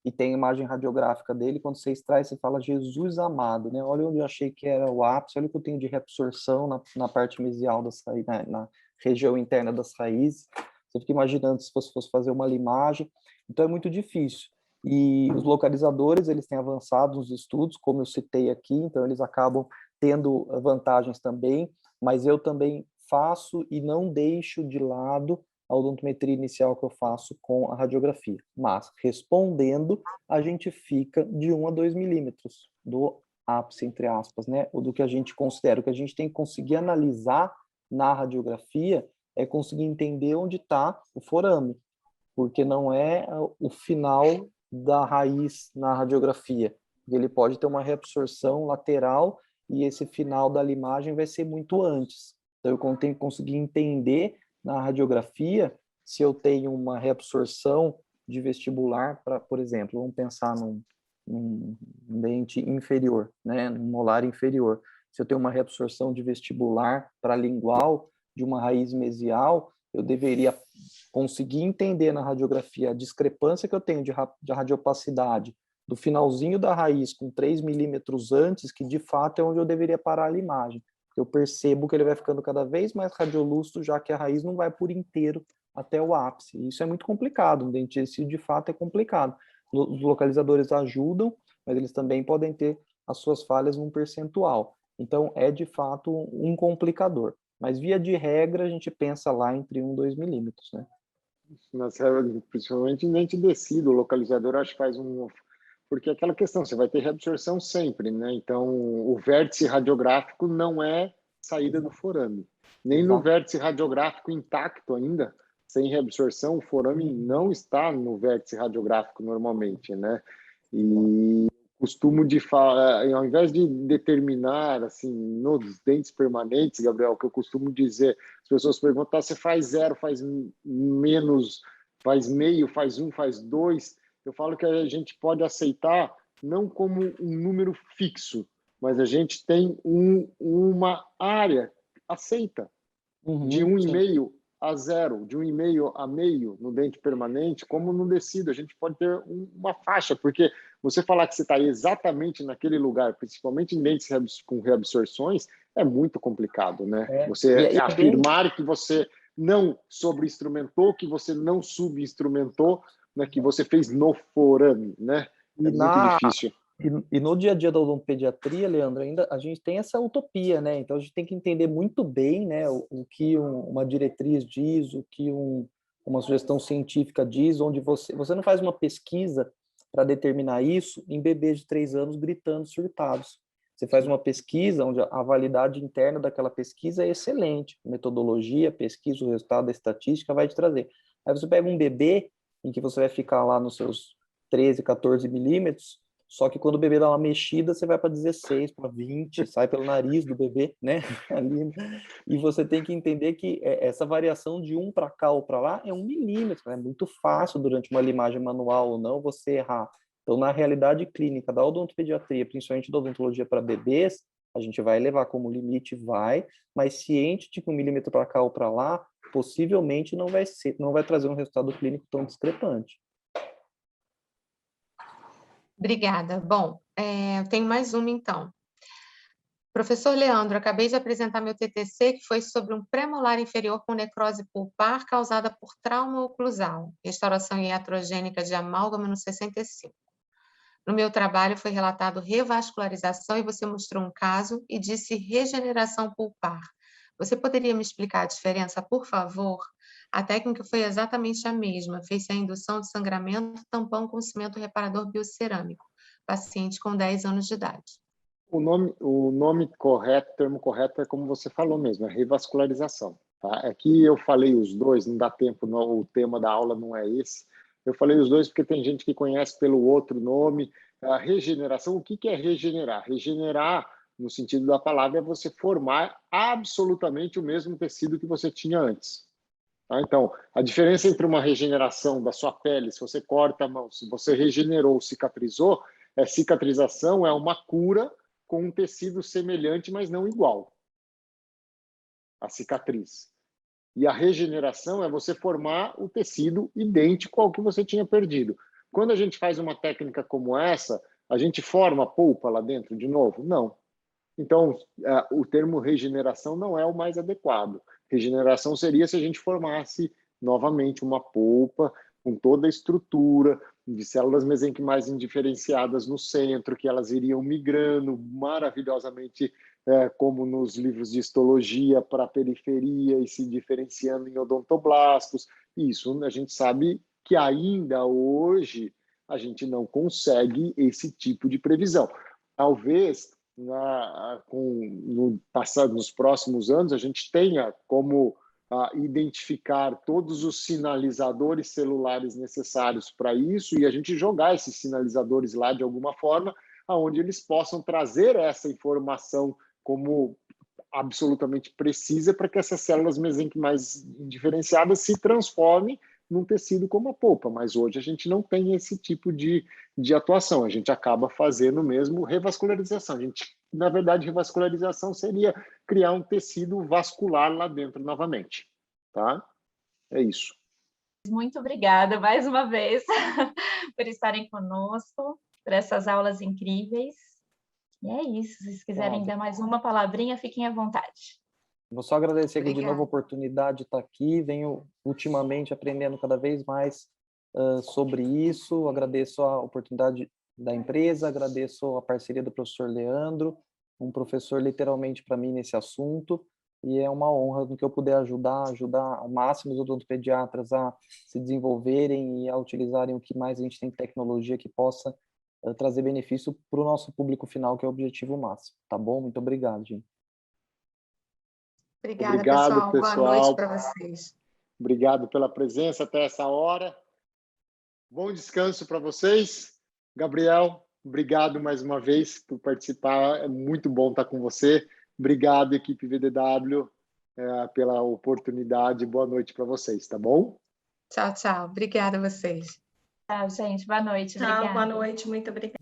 E tem a imagem radiográfica dele, quando você extrai, você fala, Jesus amado, né? Olha onde eu achei que era o ápice, olha o que eu tenho de reabsorção na parte mesial das raízes, na região interna das raízes. Você fica imaginando se fosse fazer uma limagem. Então é muito difícil. E os localizadores, eles têm avançado nos estudos, como eu citei aqui, então eles acabam tendo vantagens também, mas eu também faço e não deixo de lado a odontometria inicial que eu faço com a radiografia. Mas, respondendo, a gente fica de 1 a 2 milímetros do ápice, entre aspas, né? Ou do que a gente considera. O que a gente tem que conseguir analisar na radiografia é conseguir entender onde está o forame, porque não é o final da raiz na radiografia. Ele pode ter uma reabsorção lateral e esse final da limagem vai ser muito antes. Então, eu tenho que conseguir entender na radiografia se eu tenho uma reabsorção de vestibular, por exemplo, vamos pensar num dente inferior, né, num molar inferior. Se eu tenho uma reabsorção de vestibular para lingual de uma raiz mesial, eu deveria conseguir entender na radiografia a discrepância que eu tenho de radiopacidade do finalzinho da raiz com 3 milímetros antes, que de fato é onde eu deveria parar a limagem. Eu percebo que ele vai ficando cada vez mais radiolúcido, já que a raiz não vai por inteiro até o ápice. E isso é muito complicado, um denticídio de fato é complicado. Os localizadores ajudam, mas eles também podem ter as suas falhas num percentual. Então, é de fato um complicador. Mas, via de regra, a gente pensa lá entre 1 e 2 milímetros, né? Principalmente em dente descido, o localizador acho que faz um... Porque é aquela questão, você vai ter reabsorção sempre, né? Então, o vértice radiográfico não é saída do forame. Nem no vértice radiográfico intacto ainda, sem reabsorção, o forame não está no vértice radiográfico normalmente, né? E costumo de falar, ao invés de determinar, assim, nos dentes permanentes, Gabriel, que eu costumo dizer, as pessoas perguntam, você faz 0, faz menos, faz meio, faz 1, faz 2, eu falo que a gente pode aceitar não como um número fixo, mas a gente tem uma área aceita de 1,5 a 0, de 1,5 a meio no dente permanente, como no descido. A gente pode ter uma faixa, porque você falar que você está exatamente naquele lugar, principalmente em dentes com reabsorções, é muito complicado, né? Você afirmar que você não sobre-instrumentou, que você não sub-instrumentou, né, que você fez no forame, né? É muito difícil. E no dia a dia da odontopediatria, Leandro, ainda a gente tem essa utopia, né? Então a gente tem que entender muito bem, né, o que uma diretriz diz, o que uma sugestão científica diz, onde você não faz uma pesquisa para determinar isso em bebês de 3 anos gritando surtados. Você faz uma pesquisa onde a validade interna daquela pesquisa é excelente. Metodologia, pesquisa, o resultado da estatística vai te trazer. Aí você pega um bebê em que você vai ficar lá nos seus 13, 14 milímetros, só que quando o bebê dá uma mexida, você vai para 16, para 20, sai pelo nariz do bebê, né? Ali. E você tem que entender que essa variação de 1 para cá ou para lá é 1 milímetro. É muito fácil, durante uma limagem manual ou não, você errar. Então, na realidade clínica da odontopediatria, principalmente da odontologia para bebês, a gente vai levar como limite, mas ciente de que 1 milímetro para cá ou para lá, possivelmente não vai trazer um resultado clínico tão discrepante. Obrigada. Bom, eu tenho mais uma, então. Professor Leandro, acabei de apresentar meu TTC, que foi sobre um pré-molar inferior com necrose pulpar causada por trauma oclusal, restauração iatrogênica de amálgama no 65. No meu trabalho foi relatado revascularização e você mostrou um caso e disse regeneração pulpar. Você poderia me explicar a diferença, por favor? A técnica foi exatamente a mesma, fez-se a indução de sangramento, tampão com cimento reparador biocerâmico, paciente com 10 anos de idade. O nome correto, o termo correto é como você falou mesmo, é revascularização. Tá? Aqui eu falei os dois, não dá tempo, o tema da aula não é esse. Eu falei os dois porque tem gente que conhece pelo outro nome. A regeneração, o que é regenerar? Regenerar, no sentido da palavra, é você formar absolutamente o mesmo tecido que você tinha antes. Tá? Então, a diferença entre uma regeneração da sua pele, se você corta a mão, se você regenerou, cicatrizou, cicatrização é uma cura com um tecido semelhante, mas não igual à cicatriz. E a regeneração é você formar o tecido idêntico ao que você tinha perdido. Quando a gente faz uma técnica como essa, a gente forma a polpa lá dentro de novo? Não. Então, o termo regeneração não é o mais adequado. Regeneração seria se a gente formasse novamente uma polpa com toda a estrutura de células mesenquimais indiferenciadas no centro, que elas iriam migrando maravilhosamente, como nos livros de histologia, para a periferia e se diferenciando em odontoblastos. Isso a gente sabe que ainda hoje a gente não consegue esse tipo de previsão. Talvez nos próximos anos a gente tenha como identificar todos os sinalizadores celulares necessários para isso e a gente jogar esses sinalizadores lá de alguma forma, onde eles possam trazer essa informação como absolutamente precisa para que essas células mesenquimais indiferenciadas se transformem num tecido como a polpa, mas hoje a gente não tem esse tipo de atuação, a gente acaba fazendo mesmo revascularização. Na verdade, revascularização seria criar um tecido vascular lá dentro novamente, tá? É isso. Muito obrigada mais uma vez por estarem conosco, por essas aulas incríveis. E é isso, se vocês quiserem dar mais uma palavrinha, fiquem à vontade. Vou só agradecer aqui de novo a oportunidade de estar aqui. Venho ultimamente aprendendo cada vez mais sobre isso. Agradeço a oportunidade da empresa, agradeço a parceria do professor Leandro, um professor literalmente para mim nesse assunto. E é uma honra no que eu puder ajudar ao máximo os odontopediatras a se desenvolverem e a utilizarem o que mais a gente tem de tecnologia que possa trazer benefício para o nosso público final, que é o objetivo máximo. Tá bom? Muito obrigado, gente. Obrigado, pessoal. Boa noite para vocês. Obrigado pela presença até essa hora. Bom descanso para vocês. Gabriel, obrigado mais uma vez por participar. É muito bom estar com você. Obrigado, equipe VDW, pela oportunidade. Boa noite para vocês, tá bom? Tchau, tchau. Obrigada a vocês. Tchau, gente. Boa noite. Tchau, Obrigada. boa noite. Muito obrigada.